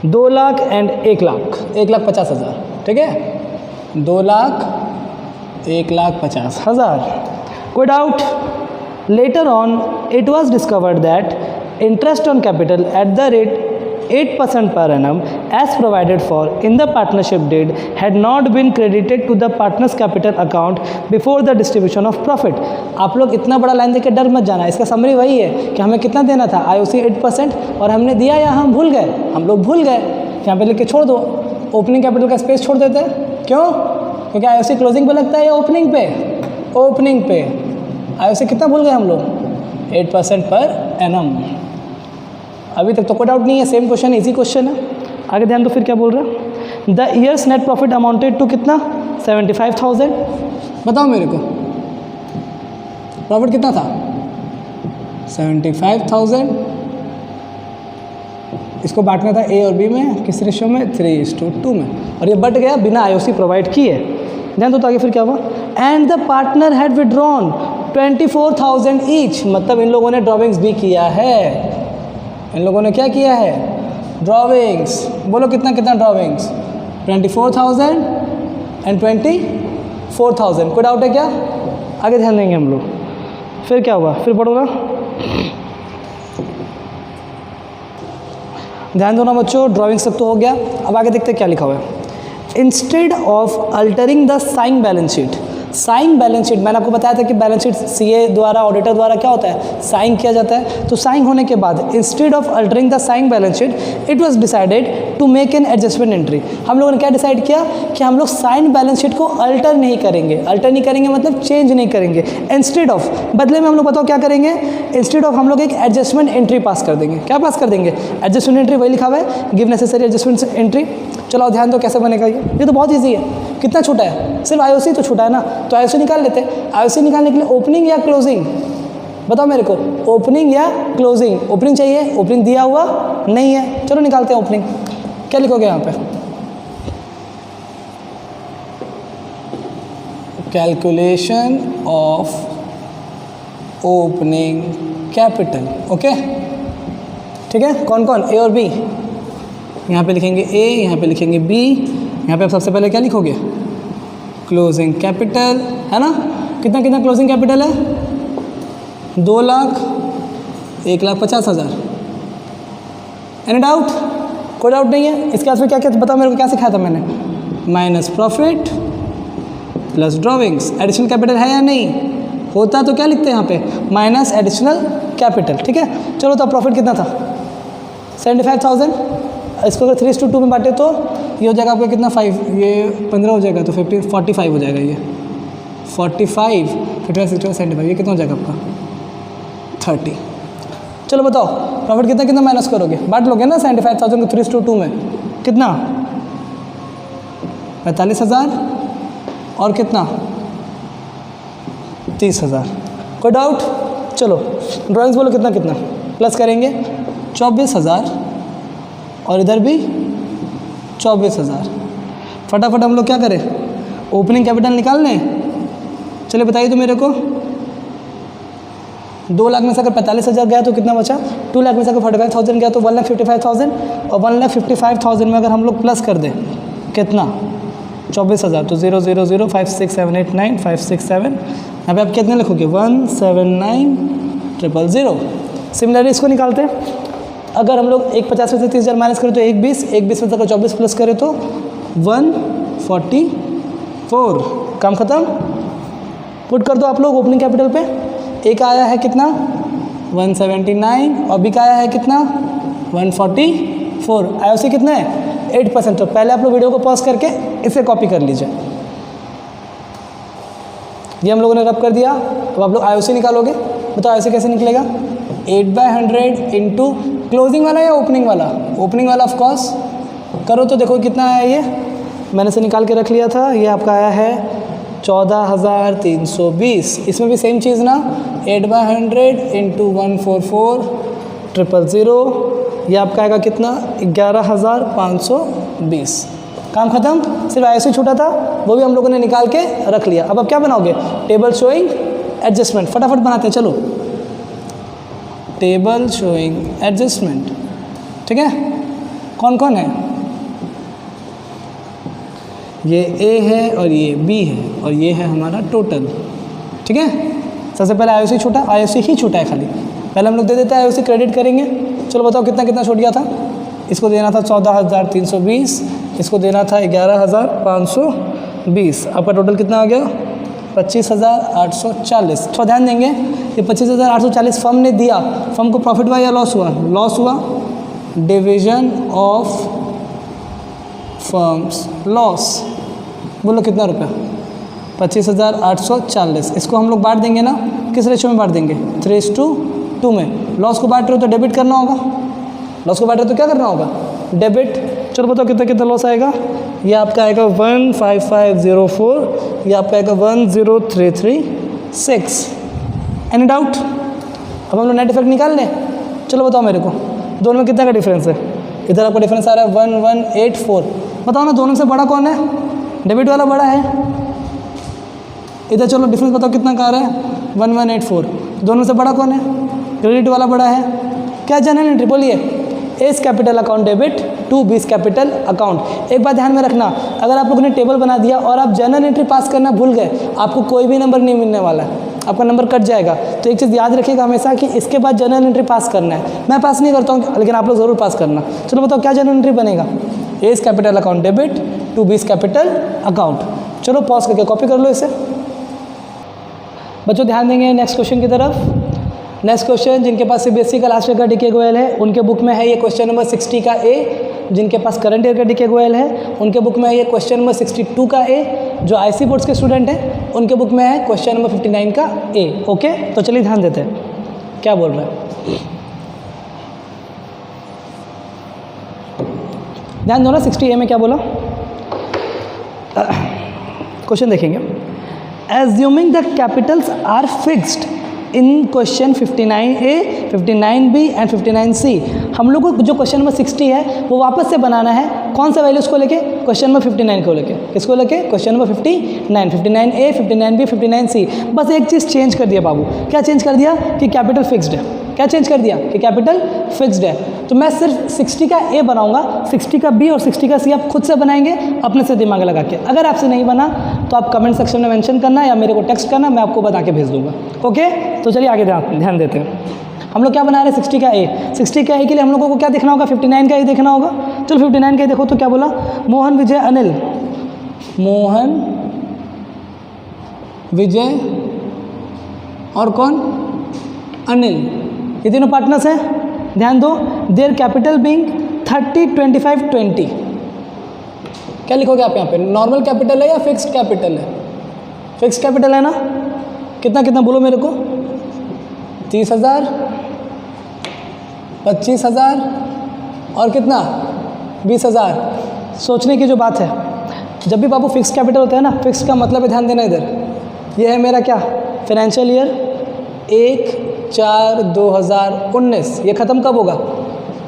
2 लाख एंड 1 लाख, 1,50,000। ठीक है, 2 लाख 1,50,000। कोई doubt? Later on it was discovered that interest on capital eight the rate 8% per annum as provided for in the partnership deed had not been credited to the partner's capital account before the distribution of profit। आप लोग इतना बड़ा line देके डर मत जाना, इसका summary वही है कि हमें कितना देना था IOC 8% और हमने दिया या हम भूल गए, हम लोग भूल गए, यहाँ पे लिख के छोड़ दो, ओपनिंग कैपिटल का स्पेस छोड़ देते हैं। क्यों? क्योंकि IOC क्लोजिंग पे लगता है या ओपनिंग पे? ओपनिंग पे। IOC कितना भूल गए हम लोग? 8% पर एनम। अभी तक तो कोई डाउट नहीं है, सेम क्वेश्चन, इजी क्वेश्चन है। आगे ध्यान दो फिर क्या बोल रहा है। The year's net profit amounted to कितना? 75,000। बताओ मेरे को प्रॉफिट कितना था? 75,000। इसको बांटना था ए और बी में, किस रेशियो में? 3:2 में, और ये बट गया बिना IOC प्रोवाइड किए। ध्यान दो तो आगे फिर क्या हुआ। And the partner had withdrawn 24,000 each, मतलब इन लोगों ने ड्रॉविंग्स भी किया है। इन लोगों ने क्या किया है? ड्रॉविंग्स। बोलो कितना कितना ड्रॉविंग्स? 24,000 एंड 24,000। कोई डाउट है क्या? आगे ध्यान देंगे हम लोग। फिर क्या हुआ? फिर पढ़ो ना, ध्यान दो ना बच्चों। ड्राइंग्स सब तो हो गया, अब आगे देखते हैं क्या लिखा हुआ है। Instead of altering the sign balance sheet, sign balance sheet मैंने आपको बताया था कि बैलेंस शीट सीए द्वारा, ऑडिटर द्वारा क्या होता है? साइन किया जाता है। तो साइन होने के बाद instead of altering the sign balance sheet it was decided to make an adjustment entry. हम लोगों ने क्या डिसाइड किया कि हम लोग साइन बैलेंस शीट को अल्टर नहीं करेंगे। अल्टर नहीं करेंगे मतलब चेंज नहीं करेंगे। इंस्टेड ऑफ, बदले में हम लोग बताओ क्या करेंगे? इंस्टेड ऑफ हम लोग एक एडजस्टमेंट एंट्री पास कर देंगे। क्या पास कर देंगे? एडजस्टमेंट एंट्री, वही लिखा हुआ है, गिव नेसेसरी एडजस्टमेंट एंट्री। चलो ध्यान दो कैसे बनेगा ये तो बहुत ईजी है। कितना छूटा है? सिर्फ IOC तो छूटा है ना, तो IOC निकाल लेते हैं। IOC निकालने के लिए ओपनिंग या क्लोजिंग? बताओ मेरे को, ओपनिंग या क्लोजिंग? ओपनिंग चाहिए, ओपनिंग दिया हुआ नहीं है, चलो निकालते हैं ओपनिंग। क्या लिखोगे यहाँ पे? Calculation of opening capital. Okay ठीक है, कौन कौन? ए और बी। यहाँ पे लिखेंगे ए, यहाँ पे लिखेंगे बी, यहाँ पे आप सबसे पहले क्या लिखोगे? क्लोजिंग कैपिटल, है ना? कितना कितना क्लोजिंग कैपिटल है? 2 लाख, 1,50,000। Any doubt? कोई डाउट नहीं है। इसके आसपास क्या क्या बताओ मेरे को, क्या सिखाया था मैंने? Minus profit plus drawings. Additional capital है या नहीं? होता तो क्या लिखते हैं यहाँ पे? Minus additional capital. ठीक है, चलो तो प्रॉफिट कितना था? 75,000। इसको अगर 3:2 में बांटे तो ये हो जाएगा आपका कितना? 5, ये 15 हो जाएगा, तो 45 हो जाएगा। ये 45, 55, 60, 75, ये कितना हो जाएगा आपका? 30। चलो बताओ प्रॉफिट कितना कितना माइनस करोगे? बांट लोगे ना 75,000 को 3:2 में, कितना? 45,000 और कितना? 30,000। कोई डाउट? चलो ड्राइंग्स बोलो कितना कितना प्लस करेंगे? 24,000 और इधर भी 24,000। फटाफट हम लोग क्या करें? ओपनिंग कैपिटल निकाल लें। चलिए बताइए तो मेरे को, 2 लाख में से अगर 45,000 गया तो कितना बचा? 2 लाख में से अगर 45,000 गया तो 1,55,000, और 1,55,000 में अगर हम लोग प्लस कर दें कितना? 24,000। तो 0 0 0 5 6 7 8 9 5 6 7, यहाँ पे आप कितने लिखोगे? 179,000। सिमिलरली इसको निकालते हैं। अगर हम लोग 1,50 में से 30,000 माइनस करें तो 1,20, 1,20 में से अगर 24 प्लस करें तो 144। काम खत्म। पुट कर दो आप लोग ओपनिंग कैपिटल पे। एक आया है कितना? 179, और बी का आया है कितना? 144। IOC कितना है? 8%। तो पहले आप लोग वीडियो को पॉज करके इसे कॉपी कर लीजिए। ये हम लोगों ने रब कर दिया। अब आप लोग IOC निकालोगे। बताओ IOC कैसे निकलेगा? 8/100 इंटू क्लोजिंग वाला या ओपनिंग वाला? ओपनिंग वाला ऑफ कोर्स। करो तो देखो कितना आया। ये मैंने से निकाल के रख लिया था। ये आपका आया है 14,320। इसमें भी सेम चीज़ ना, 8/100 इंटू 144,000। ये आपका आएगा कितना? 11,520। काम खत्म। सिर्फ IOC छूटा था, वो भी हम लोगों ने निकाल के रख लिया। अब आप क्या बनाओगे? Table showing adjustment. फटाफट बनाते हैं, चलो। Table showing adjustment. ठीक है, कौन कौन है? ये A है और ये B है और ये है हमारा टोटल। ठीक है, सबसे पहले IOC छूटा, IOC ही छूटा है खाली। पहले हम लोग दे देते हैं IOC, क्रेडिट करेंगे। चलो बताओ कितना कितना छूट गया था? इसको देना था 14,320, इसको देना था 11,520। आपका टोटल कितना आ गया? 25,840। थोड़ा ध्यान देंगे, ये 25,840 फर्म ने दिया, फर्म को प्रॉफिट हुआ या लॉस हुआ? लॉस हुआ। डिवीजन ऑफ फर्म्स लॉस, बोलो कितना रुपया? 25,840। इसको हम लोग बांट देंगे ना, किस रेशो में बांट देंगे? 3:2 में। लॉस को बांट रहे हो तो डेबिट करना होगा, लॉस को बांट रहे हो तो क्या करना होगा? डेबिट। चलो बताओ कितना कितना लॉस आएगा? ये आपका आएगा 15504, ये आपका आएगा 10336। Any doubt? अब हम लोग नेट इफेक्ट निकाल लें। चलो बताओ मेरे को, दोनों में कितना का डिफरेंस है? इधर आपका डिफरेंस आ रहा है 1184। बताओ ना, दोनों से बड़ा कौन है? डेबिट वाला बड़ा है। इधर चलो डिफरेंस बताओ कितना का आ रहा है? 1184। दोनों से बड़ा कौन है? क्रेडिट वाला बड़ा है। क्या जनरल एंट्री? बोलिए। A's capital account debit to B's capital account. एक बात ध्यान में रखना, अगर आप लोगों ने टेबल बना दिया और आप जनरल एंट्री पास करना भूल गए, आपको कोई भी नंबर नहीं मिलने वाला है, आपका नंबर कट जाएगा। तो एक चीज़ याद रखिएगा हमेशा कि इसके बाद जनरल एंट्री पास करना है। मैं पास नहीं करता हूँ, लेकिन आप लोग ज़रूर पास करना। चलो बताओ क्या जनरल एंट्री बनेगा? A's capital account debit to B's capital account. चलो पॉज करके कॉपी कर लो इसे। बच्चों ध्यान देंगे नेक्स्ट क्वेश्चन की तरफ। नेक्स्ट क्वेश्चन, जिनके पास सीबीएसई का लास्ट ईयर का डीके गोयल है उनके बुक में है ये क्वेश्चन नंबर 60 का ए। जिनके पास करंट ईयर का डीके गोयल है उनके बुक में है ये क्वेश्चन नंबर 62 का ए। जो आईसी बोर्ड्स के स्टूडेंट हैं उनके बुक में है क्वेश्चन नंबर 59 का ए। ओके, तो चलिए ध्यान देते हैं क्या बोल रहा है। ध्यान दो ना, 60A में क्या बोला? क्वेश्चन देखेंगे। Assuming the capitals are fixed in question 59A, 59B and 59C। हम लोग को जो क्वेश्चन नंबर 60 है वो वापस से बनाना है। कौन सा वैल्यूज़ को लेके? क्वेश्चन नंबर 59 को लेके। किसको लेके? Question number 59, 59A, 59B, 59C। बस एक चीज़ चेंज कर दिया बाबू। क्या चेंज कर दिया? कि कैपिटल फिक्स्ड है। क्या चेंज कर दिया? कि कैपिटल फिक्स्ड है। तो मैं सिर्फ 60 का ए बनाऊंगा, 60 का बी और 60 का सी आप खुद से बनाएंगे अपने से दिमाग लगा के। अगर आपसे नहीं बना तो आप कमेंट सेक्शन में मेंशन करना या मेरे को टेक्स्ट करना, मैं आपको बता के भेज दूंगा। ओके, तो चलिए आगे ध्यान देते हैं। हम लोग क्या बना रहे हैं? 60 का ए। 60 का ए के लिए हम लोगों को क्या देखना होगा? 59 का ए देखना होगा। चलो 59 का ए देखो तो क्या बोला? मोहन, विजय, अनिल। मोहन, विजय और कौन? अनिल। ये तीनों पार्टनर्स हैं। ध्यान दो, देयर कैपिटल बीइंग 30, 25, 20। क्या लिखोगे आप यहाँ पे? नॉर्मल कैपिटल है या फिक्स्ड कैपिटल है? फिक्स्ड कैपिटल है ना। कितना कितना बोलो मेरे को? 30,000, 25,000 और कितना? 20,000। सोचने की जो बात है, जब भी बाबू फिक्स्ड कैपिटल होता है ना, फिक्स्ड का मतलब है, ध्यान देना इधर, ये है मेरा क्या? Financial year 1/4/2019। ये ख़त्म कब होगा?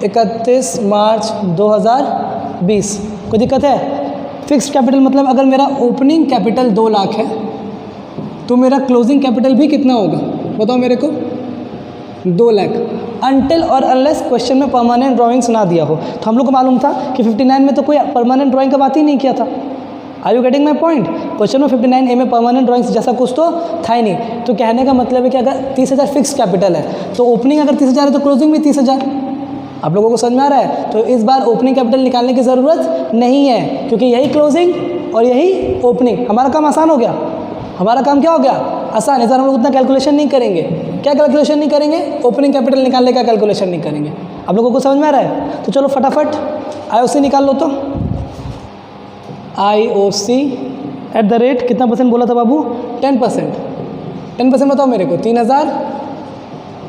31 मार्च 2020। कोई दिक्कत है? फिक्स्ड कैपिटल मतलब अगर मेरा ओपनिंग कैपिटल 2 लाख है तो मेरा क्लोजिंग कैपिटल भी कितना होगा? बताओ मेरे को। 2 लाख। अनटिल और अनलेस क्वेश्चन में परमानेंट ड्राइंग्स ना दिया हो। तो हम लोग को मालूम था कि 59 में तो कोई परमानेंट ड्राइंग का बात ही नहीं किया था। Are you getting my point? Question में 59A में परमानेंट ड्राइंग्स जैसा कुछ तो था ही नहीं। तो कहने का मतलब है कि अगर 30,000 फिक्स कैपिटल है तो ओपनिंग अगर 30,000 है तो क्लोजिंग भी 30,000। आप लोगों को समझ में आ रहा है? तो इस बार ओपनिंग कैपिटल निकालने की ज़रूरत नहीं है, क्योंकि यही क्लोजिंग और यही ओपनिंग। हमारा काम आसान हो गया। हमारा काम क्या हो गया? आसान। इस बार हम लोग उतना कैलकुलेशन नहीं करेंगे। क्या कैलकुलेशन नहीं करेंगे? ओपनिंग कैपिटल निकालने का कैलकुलेशन नहीं करेंगे। आप लोगों को समझ में आ रहा है? तो चलो फटाफट IOC निकाल लो। तो IOC एट द रेट कितना परसेंट बोला था बाबू? 10%। 10% बताओ मेरे को। 3,000,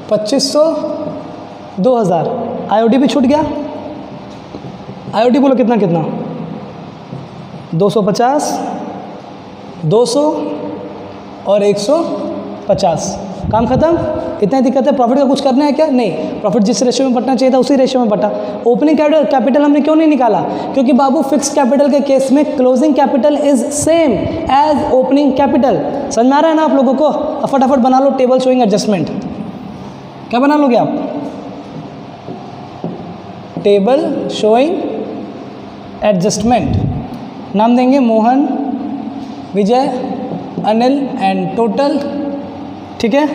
2,500, 2,000। IOD भी छूट गया। IOD बोलो कितना कितना? 250, 200 और 150। काम खत्म। इतना दिक्कत है? प्रॉफिट का कुछ करना है क्या? नहीं। प्रॉफिट जिस रेशियो में बटना चाहिए था उसी रेशियो में बटा। ओपनिंग कैपिटल हमने क्यों नहीं निकाला? क्योंकि बाबू फिक्स कैपिटल के केस में closing capital is same as opening capital. समझ में आ रहा है ना आप लोगों को? अब फटाफट बना लो टेबल शोइंग एडजस्टमेंट। क्या बना लोगे आप? Table showing adjustment. नाम देंगे मोहन, विजय, अनिल एंड टोटल। ठीक है,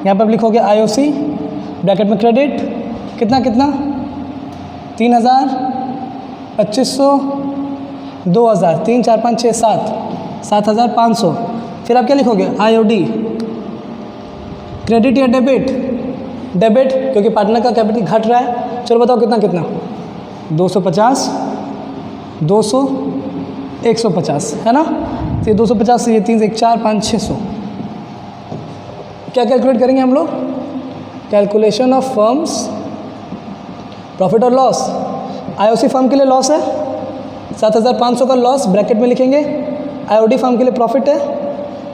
यहाँ पर लिखोगे IOC, ब्रैकेट में क्रेडिट कितना कितना 3000, 2500, 2000, 3, 4, 5, 6, 7, 7500। फिर आप क्या लिखोगे? IOD, क्रेडिट या डेबिट? डेबिट, क्योंकि पार्टनर का कैपिटल घट रहा है। चलो बताओ कितना कितना? 250, 200, 150, है ना? तो ये 250 से ये 3 से 1, 4, 5, 600। क्या कैलकुलेट करेंगे हम लोग? कैलकुलेशन ऑफ फर्म्स प्रॉफिट और लॉस। IOC फर्म के लिए लॉस है, 7500 का लॉस ब्रैकेट में लिखेंगे। IOD फर्म के लिए प्रॉफिट है,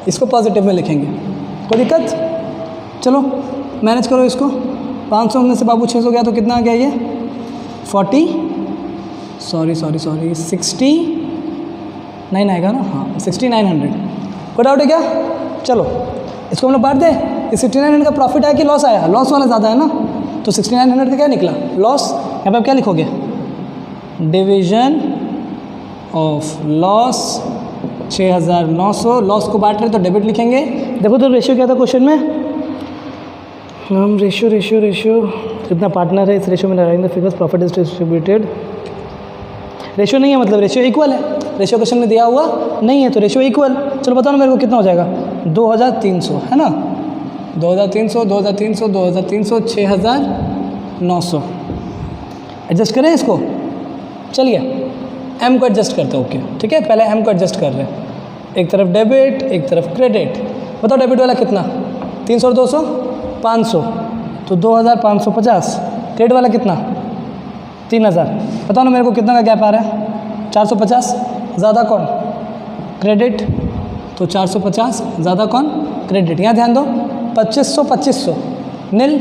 इसको पॉजिटिव में लिखेंगे। कोई दिक्कत? चलो मैनेज करो इसको। 500 में से बाबू 600 गया तो कितना आ गया ये? 69 आएगा ना? हाँ 6900। कोई डाउट है क्या? चलो इसको हम लोग बांट दें। इस 6900 का प्रॉफिट आया कि लॉस आया? लॉस वाला ज़्यादा है ना, तो 6900 का क्या निकला? लॉस। यहाँ पे आप क्या लिखोगे? Division of loss 6900। लॉस को बांट रहे तो डेबिट लिखेंगे। देखो तो रेशियो क्या था क्वेश्चन में? हम रेशियो कितना पार्टनर है, इस रेशियो में लगाएंगे figures, profit is distributed. Ratio नहीं है मतलब रेशियो इक्वल है। रेशियो क्वेश्चन में दिया हुआ नहीं है तो रेशियो इक्वल। चलो बताओ ना मेरे को कितना हो जाएगा? 2300, है ना? 2300, 2300, 2300, 6900। एडजस्ट करें इसको? चलिए एम को एडजस्ट करते हैं। ओके ठीक है, पहले एम को एडजस्ट कर रहे हैं। एक तरफ डेबिट, एक तरफ क्रेडिट। बताओ डेबिट वाला कितना? 300 और 200, 500, तो 2550। क्रेडिट वाला कितना? 3000। बताओ ना मेरे को कितना का गैप आ रहा है? 450। ज़्यादा कौन? क्रेडिट, तो 450 ज़्यादा कौन? क्रेडिट। यहाँ ध्यान दो 2500 2500 नील।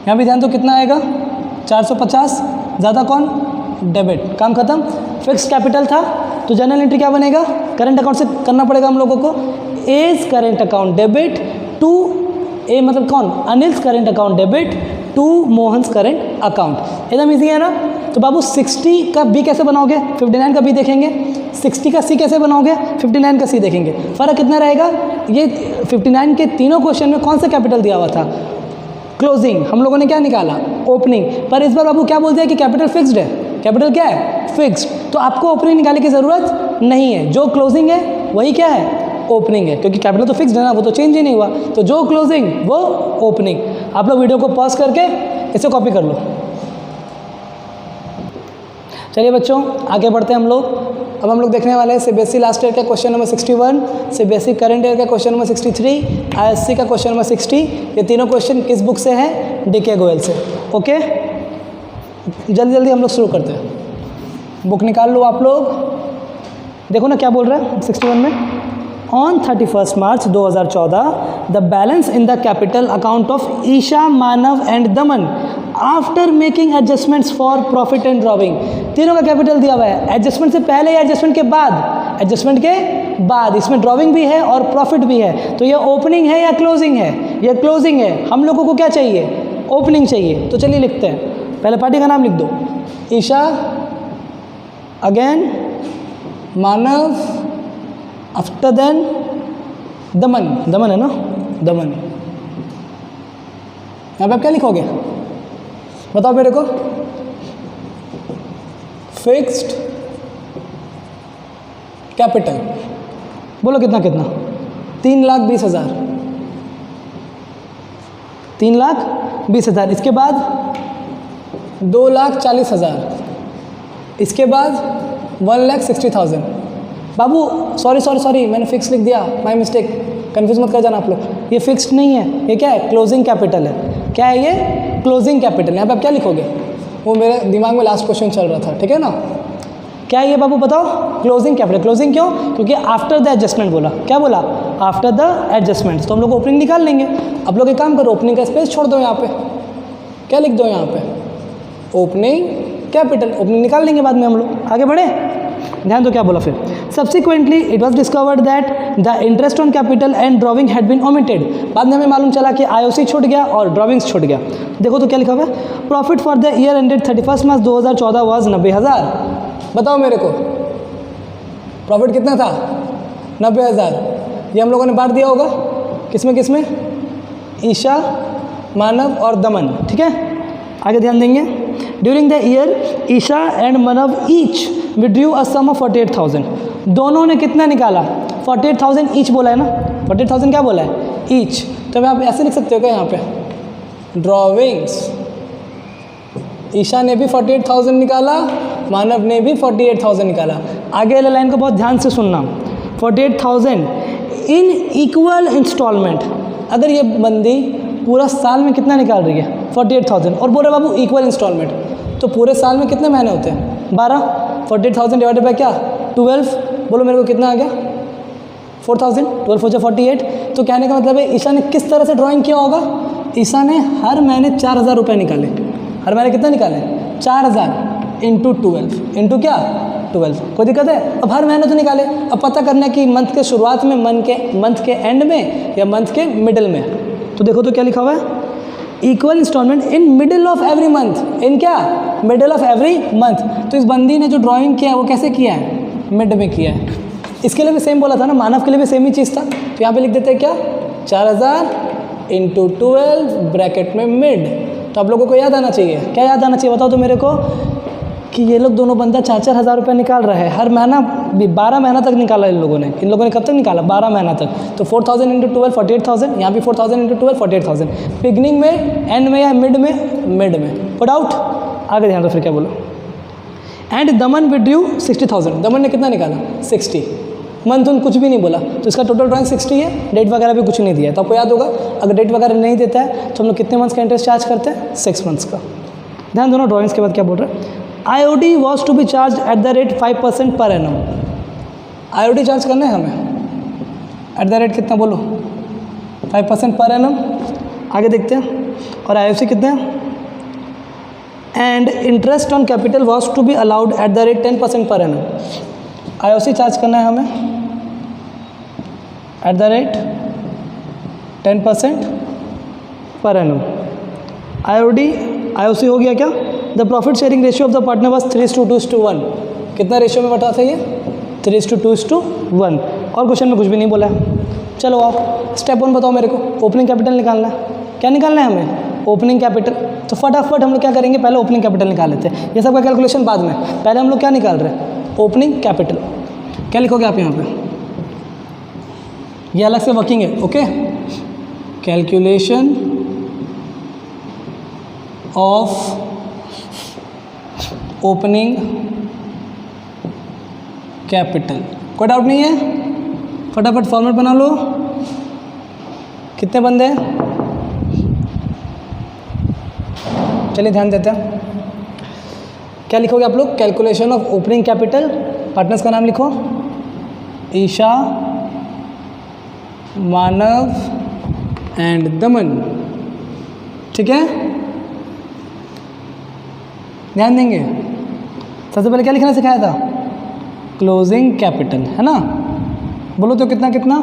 यहाँ भी ध्यान दो कितना आएगा? 450 ज़्यादा कौन? डेबिट। काम खत्म। फिक्स कैपिटल था तो जनरल एंट्री क्या बनेगा? करंट अकाउंट से करना पड़ेगा हम लोगों को। As current account debit to A, मतलब कौन? Anil's current account debit to Mohan's current account. एकदम ईजी है ना? तो बाबू 60 का बी कैसे बनाओगे? 59 का बी देखेंगे। 60 का सी कैसे बनाओगे? 59 का सी देखेंगे। फ़र्क कितना रहेगा? ये 59 के तीनों क्वेश्चन में कौन सा कैपिटल दिया हुआ था? क्लोजिंग। हम लोगों ने क्या निकाला? ओपनिंग। पर इस बार बाबू क्या बोल दिया कि कैपिटल फिक्स्ड है। कैपिटल क्या है? फिक्स्ड। तो आपको ओपनिंग निकालने की ज़रूरत नहीं है। जो क्लोजिंग है वही क्या है? ओपनिंग है, क्योंकि कैपिटल तो फिक्स्ड है ना, वो तो चेंज ही नहीं हुआ। तो जो क्लोजिंग वो ओपनिंग। आप लोग वीडियो को पॉज करके इसे कॉपी कर लो। चलिए बच्चों आगे बढ़ते हैं हम लोग। अब हम लोग देखने वाले हैं सीबीएसई लास्ट ईयर का question number 61, CBSE current year का क्वेश्चन नंबर 63, आईएससी का क्वेश्चन नंबर 60। ये तीनों क्वेश्चन किस बुक से हैं? डीके गोयल से। ओके जल्दी जल्दी हम लोग शुरू करते हैं। बुक निकाल लो आप लोग। देखो ना क्या बोल रहा है 61 में। On 31 March 2014 the balance in the capital account of Isha, Manav and Daman after making adjustments for profit and drawing. तीनों का कैपिटल दिया हुआ है। एडजस्टमेंट से पहले या एडजस्टमेंट के बाद? एडजस्टमेंट के बाद। इसमें ड्रॉविंग भी है और प्रॉफिट भी है। तो ये ओपनिंग है या क्लोजिंग है? ये क्लोजिंग है। हम लोगों को क्या चाहिए? ओपनिंग चाहिए। तो चलिए लिखते हैं। पहले पार्टी का नाम लिख दो। ईशा, अगेन मानव, आफ्टर देन दमन। दमन है ना? दमन। यहाँ पे आप क्या लिखोगे? बताओ मेरे को। फिक्स्ड कैपिटल बोलो कितना कितना? 3,20,000। 3,20,000। इसके बाद 2,40,000। इसके बाद 1,60,000। बाबू सॉरी मैंने फिक्स लिख दिया, माय मिस्टेक। कंफ्यूज मत कर जाना आप लोग। ये फिक्स्ड नहीं है, ये क्या है? क्लोजिंग कैपिटल है। क्या है ये? Closing capital. यहाँ पे आप क्या लिखोगे? वो मेरे दिमाग में लास्ट क्वेश्चन चल रहा था, ठीक है ना? क्या है ये बाबू बताओ? Closing capital. क्लोजिंग क्यों? क्योंकि आफ्टर द एडजस्टमेंट बोला। क्या बोला? After the adjustment. तो हम लोग ओपनिंग निकाल लेंगे। आप लोग एक काम करो, ओपनिंग का स्पेस छोड़ दो यहाँ पे। क्या लिख दो यहाँ पे? Opening capital. ओपनिंग निकाल लेंगे बाद में हम लोग। आगे बढ़े, ध्यान दो क्या बोला फिर। Subsequently it was discovered that the interest on capital and drawing had been omitted. बाद में हमें मालूम चला कि आईओसी छूट गया और ड्रॉविंग्स छूट गया। देखो तो क्या लिखा हुआ है? Profit for the year ended 31 March 2014 was 90,000। बताओ मेरे को प्रॉफिट कितना था? 90,000। ये हम लोगों ने बांट दिया होगा किसमें किसमें? ईशा, मानव और दमन। ठीक है, आगे ध्यान देंगे। During the year Isha and Manav each withdrew a sum of 48,000। दोनों ने कितना निकाला? 48,000 ईच बोला है ना, 48,000 क्या बोला है? ईच। तो आप ऐसे लिख सकते हो क्या यहाँ पे? ड्रॉविंग्स, ईशा ने भी 48,000 निकाला, मानव ने भी 48,000 निकाला। आगे वाले लाइन को बहुत ध्यान से सुनना। 48,000 इन इक्वल इंस्टॉलमेंट। अगर ये बंदी पूरा साल में कितना निकाल रही है? 48,000, और बोल रहे बाबू इक्वल इंस्टॉलमेंट, तो पूरे साल में कितने महीने होते हैं? 12। 48,000 डिवाइडेड बाय क्या? 12। बोलो मेरे को कितना आ गया? 4,000। 12 हो जाए 48। तो कहने का मतलब है ईशा ने किस तरह से ड्राइंग किया होगा? ईशा ने हर महीने 4,000 रुपये निकाले। हर महीने कितना निकाले? 4,000 इंटू 12 इंटू क्या? 12। कोई दिक्कत है? अब हर महीने तो निकाले। अब पता करना है कि मंथ के शुरुआत में, मंथ के एंड में, या मंथ के मिडिल में। तो देखो तो क्या लिखा हुआ है? Equal instalment in middle of every month. In क्या? Middle of every month. तो इस बंदी ने जो ड्राइंग किया है वो कैसे किया है? मिड में किया है। इसके लिए भी सेम बोला था ना, मानव के लिए भी सेम ही चीज़ था। तो यहाँ पे लिख देते हैं क्या? 4,000 इंटू 12 ब्रैकेट में मिड। तो आप लोगों को याद आना चाहिए। क्या याद आना चाहिए बताओ तो मेरे को? कि ये लोग दोनों बंदा 4-4 हज़ार रुपये निकाल रहे हैं हर महीना। 12 महीना तक निकाला इन लोगों ने। इन लोगों ने कब तक निकाला? 12 महीना तक। तो 4,000 इंटू 12 48,000। यहाँ भी 4,000 इंटू 12 48,000। बिगनिंग में, एंड में, या मिड में? मिड में। Put out. आगे ध्यान दो फिर क्या बोलो। And Daman withdrew 60,000। दमन ने कितना निकाला? 60। मंथ उन कुछ भी नहीं बोला, तो इसका टोटल ड्राइंग 60 है। डेट वगैरह भी कुछ नहीं दिया है। तो आपको याद होगा अगर डेट वगैरह नहीं देता है तो हम लोग कितने मंथ्स का इंटरेस्ट चार्ज करते हैं? 6 मंथ्स का। ध्यान दोनों ड्राइंग्स के बाद क्या बोल रहे हैं? IOD was to be charged at the rate 5% per annum. IOD charge करना है हमें एट द रेट कितना बोलो? 5% पर एनम। आगे देखते हैं। और IFC कितने हैं? And interest on capital was to be allowed at the rate 10% per annum. IOC charge करना है हमें eight the rate 10% per annum. IOC हो गया क्या? The profit sharing ratio of the partner was 3:2:1। कितना रेशियो में बटा था ये? 3:2:1। और क्वेश्चन में कुछ भी नहीं बोला है। चलो आप स्टेप 1 बताओ मेरे को। ओपनिंग कैपिटल निकालना है। क्या निकालना है हमें? Opening capital. तो फटाफट हम लोग क्या करेंगे? पहले ओपनिंग कैपिटल निकाल लेते हैं। ये सब का कैलकुलेशन बाद में। पहले हम लोग क्या निकाल रहे हैं? Opening capital. क्या लिखोगे आप यहाँ पे? ये अलग से वर्किंग है। Okay, calculation of opening capital. कोई डाउट नहीं है? फटाफट फॉर्मेट बना लो। कितने बंदे हैं? चलिए ध्यान देते हैं। क्या लिखोगे आप लोग? Calculation of opening capital. Partners का नाम लिखो। ईशा, मानव एंड दमन। ठीक है, ध्यान देंगे। सबसे पहले क्या लिखना सिखाया था? क्लोजिंग कैपिटल, है ना? बोलो तो कितना कितना?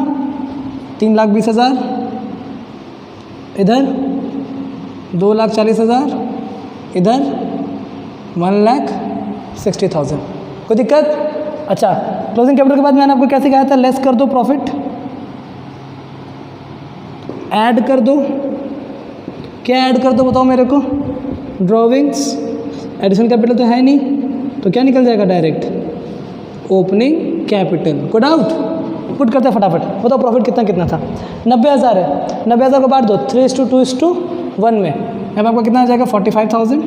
3,20,000। इधर 2,40,000। इधर 1,60,000। कोई दिक्कत? अच्छा, क्लोजिंग कैपिटल के बाद मैंने आपको क्या सिखाया था? लेस कर दो प्रॉफिट, ऐड कर दो। क्या ऐड कर दो बताओ मेरे को? ड्रॉविंग्स। एडिशनल कैपिटल तो है नहीं, तो क्या निकल जाएगा? Direct opening capital. को डाउट? पुट करते हैं फटाफट। बताओ प्रॉफिट कितना कितना था? 90,000 है। 90,000 को बांट दो 3:2:1 में। यहाँ पर आपको कितना आ जाएगा? 45,000,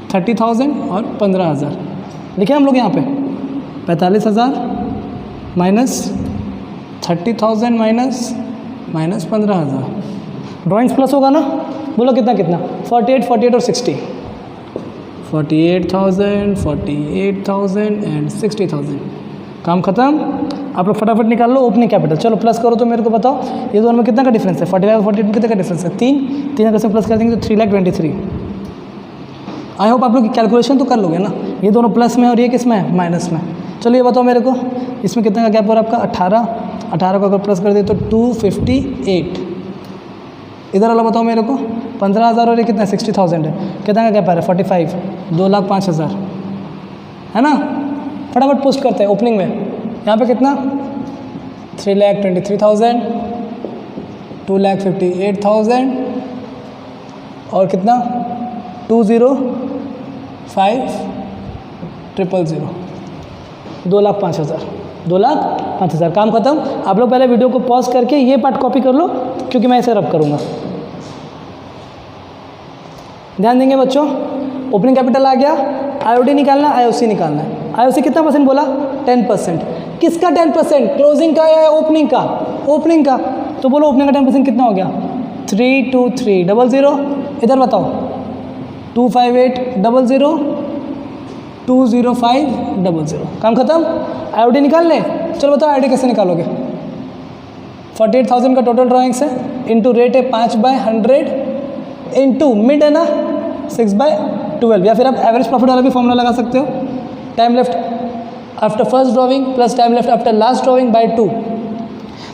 30,000 और 15,000। लिखे हम लोग यहाँ पे 45,000 माइनस 30,000 माइनस 15,000। ड्राइंग्स प्लस होगा ना? बोलो कितना कितना? 48, 48 और 60। 48,000, 48,000 एंड 60,000। काम खत्म। आप लोग फटाफट निकाल लो ओपनिंग कैपिटल। चलो प्लस करो तो मेरे को बताओ ये दोनों में कितना का डिफरेंस है? 45 और 42 कितने का डिफरेंस है? 3 अगर से प्लस कर देंगे तो 3,23,000। आई होप आप लोग कैलकुलेशन तो कर लोगे ना। ये दोनों प्लस में और ये किस में है? माइनस में। चलो ये बताओ मेरे को इसमें कितने का गैप हो रहा है आपका? 18 को अगर प्लस कर दे तो 258। इधर वाला बताओ मेरे को 15,000 और ये कितना? 60,000 है। कितना का गैप आ रहा है? 45। 2,05,000 है ना? फटाफट पोस्ट करते हैं ओपनिंग में। यहाँ पे कितना? 3,23,000, 2,58,000 और कितना? 2,05,000 2,05,000 2,05,000। काम खत्म। आप लोग पहले वीडियो को पॉज करके ये पार्ट कॉपी कर लो, क्योंकि मैं इसे रब करूँगा। ध्यान देंगे बच्चों। ओपनिंग कैपिटल आ गया, आईओडी निकालना, आईओसी निकालना है। आईओसी कितना परसेंट बोला? 10%। किसका 10%? क्लोजिंग का या ओपनिंग का? ओपनिंग का। तो बोलो ओपनिंग का 10% कितना हो गया? 32300। इधर बताओ 25800 20500। काम खत्म। आईओडी निकाल ले। चलो बताओ आईओडी कैसे निकालोगे? 48,000 का टोटल ड्राइंग्स है, इंटू रेट है 5/100, इंटू मिड है ना 6/12, या फिर आप एवरेज प्रॉफिट वाला भी फॉर्मूला लगा सकते हो। Time left after first drawing plus time left after last drawing by 2।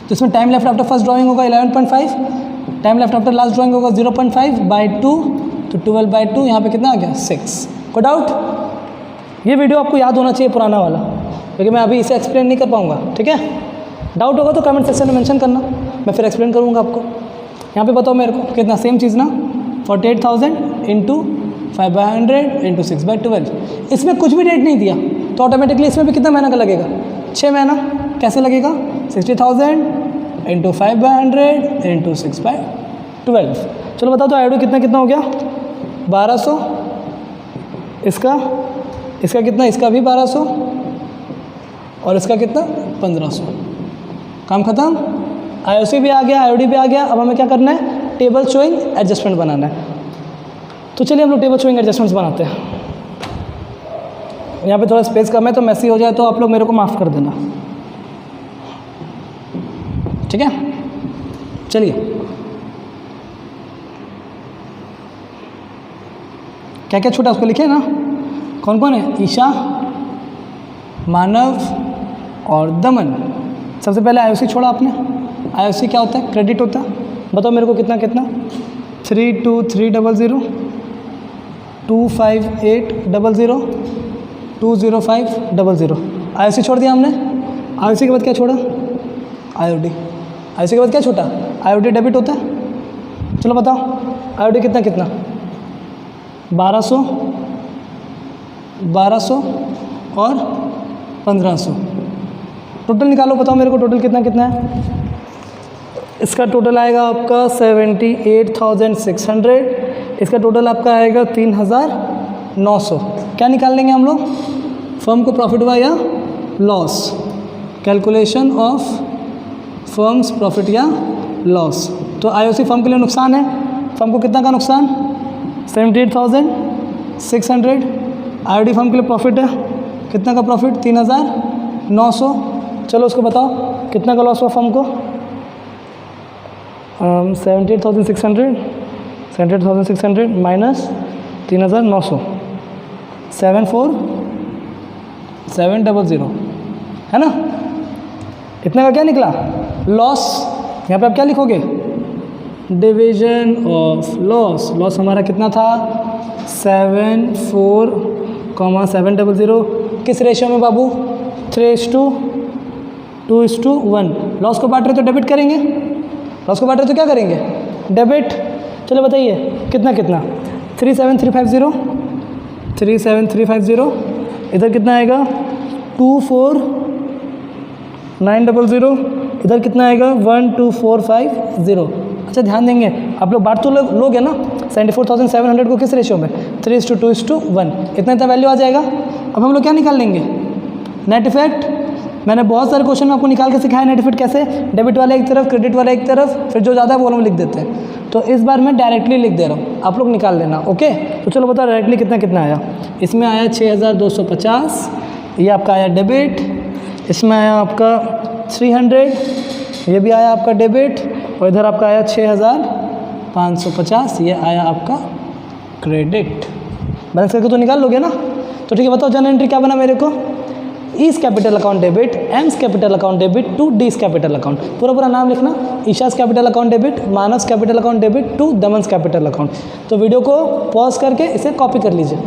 तो इसमें time left after first drawing होगा 11.5, time left after last drawing होगा 0.5/2, तो 12/2 यहाँ पे कितना आ गया? 6। कोई डाउट? ये वीडियो आपको याद होना चाहिए पुराना वाला, क्योंकि मैं अभी इसे एक्सप्लेन नहीं कर पाऊँगा। ठीक है, डाउट होगा तो कमेंट सेक्शन में मेंशन करना, मैं फिर एक्सप्लेन करूँगा आपको। यहाँ पे बताओ मेरे को कितना? सेम चीज़ ना, 48,000 इंटू 5/100 इंटू 6/12। इसमें कुछ भी डेट नहीं दिया, तो ऑटोमेटिकली इसमें भी कितना महीना का लगेगा? 6 महीना। कैसे लगेगा? 60,000 इंटू 5/100 इंटू 6/12। चलो बताओ तो आईओडी कितना कितना हो गया? 1200। इसका कितना? इसका भी 1200, और इसका कितना? 1500। काम खत्म। आईओसी भी आ गया, आईओडी भी आ गया। अब हमें क्या करना है? टेबल शोइंग एडजस्टमेंट बनाना है। तो चलिए हम लोग टेबल शोइंग एडजस्टमेंट्स बनाते हैं। यहाँ पे थोड़ा स्पेस कम है, तो मैसी हो जाए तो आप लोग मेरे को माफ़ कर देना, ठीक है? चलिए, क्या क्या छूटा उसको लिखे ना। कौन कौन है? ईशा, मानव और दमन। सबसे पहले आईओसी छोड़ा आपने। आईओसी क्या होता है? क्रेडिट होता है। बताओ मेरे को कितना कितना? 32300 25800 20500। आईओसी छोड़ दिया हमने। आईओसी के बाद क्या छोड़ा? आईओडी। आईओसी के बाद क्या छोटा? आईओडी डेबिट होता है। चलो बताओ आईओडी कितना कितना? 1200 और 1500। टोटल निकालो, बताओ मेरे को टोटल कितना कितना है? इसका टोटल आएगा आपका 78,600। इसका टोटल आपका आएगा 3,900। क्या निकाल लेंगे हम लोग? फर्म को प्रॉफिट हुआ या loss. Calculation of firms profit या लॉस। तो आईओसी फर्म के लिए नुकसान है। फर्म को कितना का नुकसान? 78,600। आईओडी फर्म के लिए प्रॉफिट है। कितना का प्रॉफिट? 3,900। चलो उसको बताओ कितना का लॉस हुआ फर्म को? 78,600 माइनस 3,900 74700 है ना। इतना का क्या निकला? लॉस। यहाँ पे आप क्या लिखोगे? Division of loss. लॉस हमारा कितना था? 74,700। किस रेशियो में बाबू? 3:2:1। लॉस को बांट रहे तो डेबिट करेंगे, लॉस को बांट रहे तो क्या करेंगे? डेबिट। चलो बताइए कितना कितना? 37350। इधर कितना आएगा? 24,900। इधर कितना आएगा? 12,450। अच्छा ध्यान देंगे आप लोग, बांट तो लोगे ना 74,700 को किस रेशियो में? 3:2:1। इतना इतना वैल्यू आ जाएगा। अब हम लोग क्या निकाल लेंगे? Net effect. मैंने बहुत सारे क्वेश्चन में आपको निकाल के सिखाया नेट इफेक्ट कैसे। डेबिट वाला एक तरफ, क्रेडिट वाला एक तरफ, फिर जो ज़्यादा है वो हम लिख देते हैं। तो इस बार मैं डायरेक्टली लिख दे रहा हूँ, आप लोग निकाल लेना। ओके, तो चलो बताओ डायरेक्टली कितना कितना आया। इसमें आया 6,250, ये आपका आया डेबिट। इसमें आया आपका 300, ये भी आया आपका डेबिट। और इधर आपका आया 6,550, ये आया आपका क्रेडिट। बैलेंस करके तो निकाल लोगे ना। तो ठीक है, बताओ जनरल एंट्री क्या बना मेरे को? E's capital account debit, M's capital account debit to D's capital account. पूरा पूरा नाम लिखना। Isha's capital account debit, Manas capital account debit to Daman's capital account. तो वीडियो को पॉज करके इसे कॉपी कर लीजिए।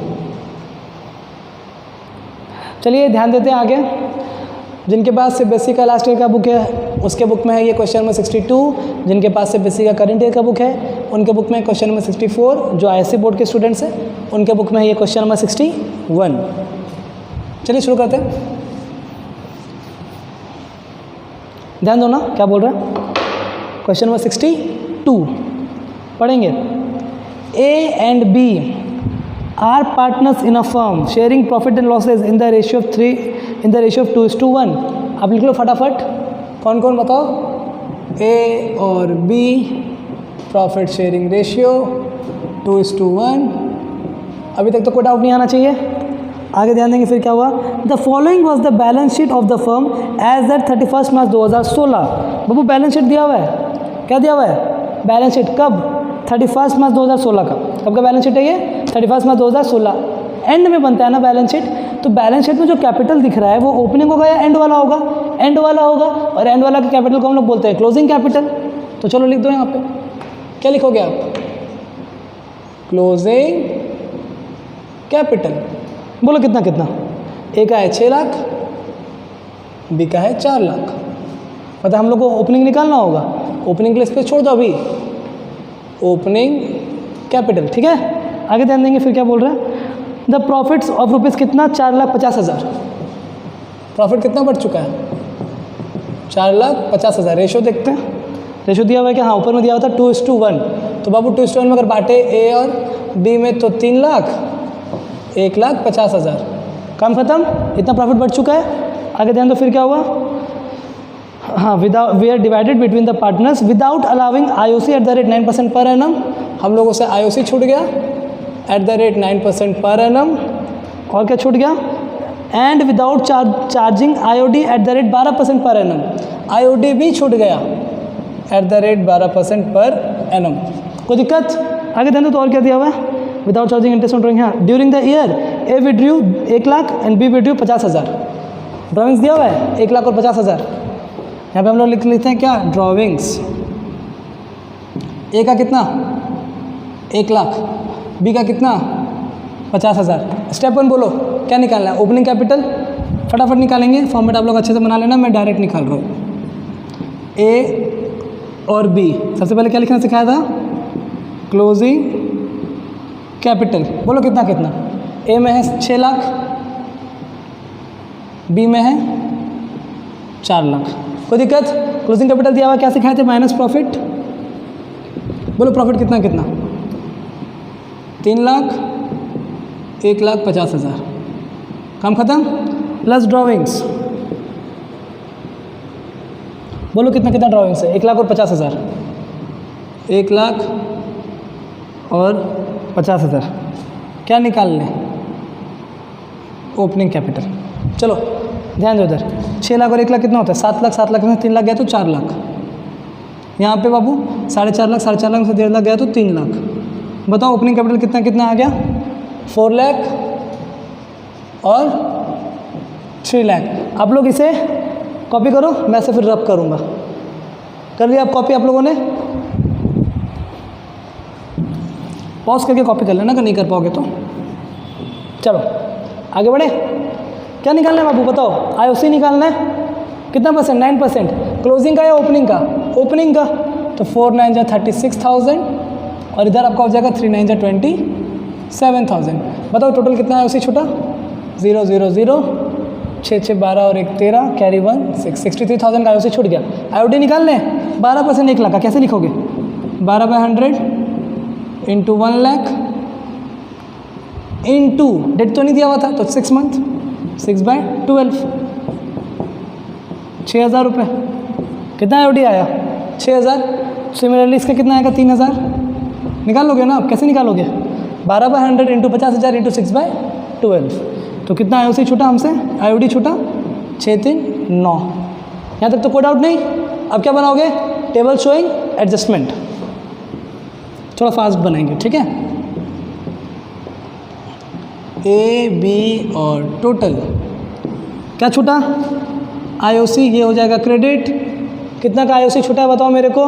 चलिए ध्यान देते हैं आगे। जिनके पास CBSE का लास्ट ईयर का बुक है उसके बुक में है ये क्वेश्चन नंबर 62। जिनके पास से बीसी का करंट ईयर का बुक है उनके बुक में क्वेश्चन नंबर 64। जो आईएससी बोर्ड के स्टूडेंट्स हैं उनके बुक में है ये क्वेश्चन नंबर 61। चलिए शुरू करते हैं। ध्यान दो ना क्या बोल रहा है। क्वेश्चन नंबर 62 पढ़ेंगे। A and B are partners in a firm sharing profit and losses in the ratio of 2:1। आप लिख लो फटाफट, कौन कौन बताओ। ए और बी प्रॉफिट शेयरिंग रेशियो 2:1। अभी तक तो कोई डाउट नहीं आना चाहिए। आगे ध्यान देंगे फिर क्या हुआ। The following was the balance sheet of the firm as at 31 March 2016। बाबू बैलेंस शीट दिया हुआ है, क्या दिया हुआ है बैलेंस शीट, कब 31 मार्च 2016 का। कब का बैलेंस शीट है ये 31 मार्च 2016। एंड में बनता है ना बैलेंस शीट, तो बैलेंस शीट में जो कैपिटल दिख रहा है वो ओपनिंग होगा या एंड वाला होगा, एंड वाला होगा। और एंड वाला के कैपिटल को हम लोग बोलते हैं क्लोजिंग कैपिटल। तो चलो लिख दो यहाँ पे, क्या लिखोगे आप, क्लोजिंग कैपिटल। बोलो कितना कितना। ए का है 6 लाख, बी का है 4 लाख। मतलब हम लोग को ओपनिंग निकालना होगा, ओपनिंग के लिए स्पेस छोड़ दो अभी, ओपनिंग कैपिटल। ठीक है, आगे ध्यान देंगे फिर क्या बोल रहा है। द प्रॉफिट्स ऑफ रुपीज़ कितना 4,50,000। प्रॉफिट कितना बढ़ चुका है 4,50,000। रेशो देखते हैं, रेशो दिया हुआ है क्या, हाँ ऊपर में दिया हुआ था 2:1। तो बाबू 2:1 में अगर बांटे ए और बी में तो 3 लाख 1,50,000। काम खत्म, इतना प्रॉफिट बढ़ चुका है। आगे ध्यान दो फिर क्या हुआ। हाँ, without we are divided between the partners without allowing IOC at the rate 9% per annum. हम लोगों से आईओसी छूट गया eight the rate 9% per annum. और क्या छूट गया, and without charging IOD eight the rate 12% per annum. IOD भी छूट गया eight the rate 12% per annum. कोई दिक्कत। आगे ध्यान दो तो और क्या दिया हुआ है, without charging interest on drawing. हाँ, during the year A withdrew 1 lakh and B withdrew 50,000। Drawings दिया हुआ है 1 लाख और 50,000। यहाँ पे हम लोग लिख लेते हैं क्या, ड्राविंग्स। ए का कितना 1 लाख, बी का कितना 50,000। स्टेप 1 बोलो क्या निकालना है, ओपनिंग कैपिटल। फटाफट निकालेंगे, फॉर्मेट आप लोग अच्छे से बना लेना, मैं डायरेक्ट निकाल रहा हूँ। ए और बी सबसे पहले क्या लिखना सिखाया था, क्लोजिंग कैपिटल। बोलो कितना कितना। ए में है 6 लाख, बी में है 4 लाख। कोई दिक्कत। क्लोजिंग कैपिटल दिया हुआ, क्या सिखाए थे, माइनस प्रॉफिट। बोलो प्रॉफिट कितना कितना, 3 लाख 1,50,000। काम खत्म, प्लस ड्राविंग्स। बोलो कितना कितना ड्राविंग्स है, 1 लाख और 50,000। 1 लाख और 50,000। क्या निकाल लें, ओपनिंग कैपिटल। चलो ध्यान दो इधर, 6 लाख और 1 लाख कितना होता है, 7 लाख। 7 लाख में 3 लाख गया तो 4 लाख। यहाँ पे बाबू 4.5 लाख, 4.5 लाख से 1.5 लाख गया तो 3 लाख। बताओ ओपनिंग कैपिटल कितना कितना आ गया, 4 लाख और 3 लाख। आप लोग इसे कॉपी करो, मैं इसे फिर रब करूँगा। कर लिया आप कॉपी आप लोगों ने, पॉज करके कॉपी कर लेना अगर नहीं कर पाओगे तो। चलो आगे बढ़े, क्या निकालना है बाबू बताओ, आईओसी निकालना है। कितना परसेंट, 9%। क्लोजिंग का या ओपनिंग का, ओपनिंग का। तो 4 9 जा 36,000 और इधर आपका हो जाएगा 3 9 जा 27,000। बताओ टोटल कितना है उसी छूटा, 0 0 0 6 6 12 और 1 13 कैरी 1 6 63,000 का आईओसी छूट गया। आईओडी निकाल लें, 12% 1 लाख का कैसे लिखोगे, 12/100 इंटू 1 लाख इंटू डेट तो नहीं दिया हुआ था तो 6 मंथ, 6/12 6,000 रुपये। कितना आईओडी आया 6,000। सिमिलरली इसका कितना आएगा 3,000। निकाल लोगे ना आप, कैसे निकालोगे, 12/100 इंटू 50,000 इंटू 6/12। तो कितना आईओसी छूटा हमसे, आईओडी छूटा 639। यहाँ तक तो कोई डाउट नहीं। अब क्या बनाओगे, टेबल शोइंग एडजस्टमेंट। थोड़ा फास्ट बनाएंगे, ठीक है। ए बी और टोटल क्या छूटा, आईओसी ये हो जाएगा क्रेडिट। कितना का आईओसी छूटा है बताओ मेरे को,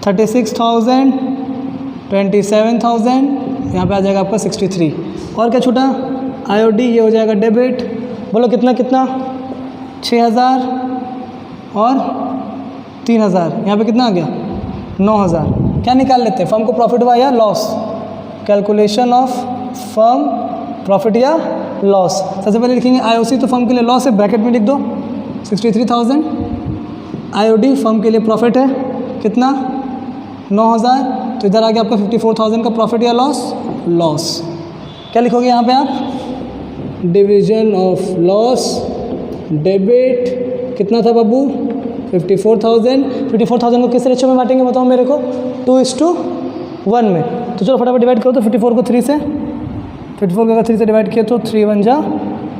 36,000 27,000, यहाँ पे आ जाएगा आपका 63। और क्या छूटा, आईओडी ये हो जाएगा डेबिट। बोलो कितना कितना, 6,000 और 3000, यहाँ पे कितना आ गया 9000। क्या निकाल लेते हैं, फर्म को प्रॉफिट हुआ या loss, calculation of firm profit या लॉस। सबसे पहले लिखेंगे आईओसी, तो फर्म के लिए लॉस है, ब्रैकेट में लिख दो 63,000। आईओडी फर्म के लिए प्रॉफिट है कितना 9000, तो इधर आ गया आपका 54,000 का प्रॉफिट या लॉस, लॉस। क्या लिखोगे यहाँ पे आप, डिवीजन ऑफ लॉस, डेबिट कितना था बाबू 54,000। 54,000 को किस रेशियो में बांटेंगे बताओ मेरे को, 2:1 में। तो चलो फटाफट डिवाइड करो, तो 54 को 3 से, 54 को अगर 3 से डिवाइड किया तो 3 1 जा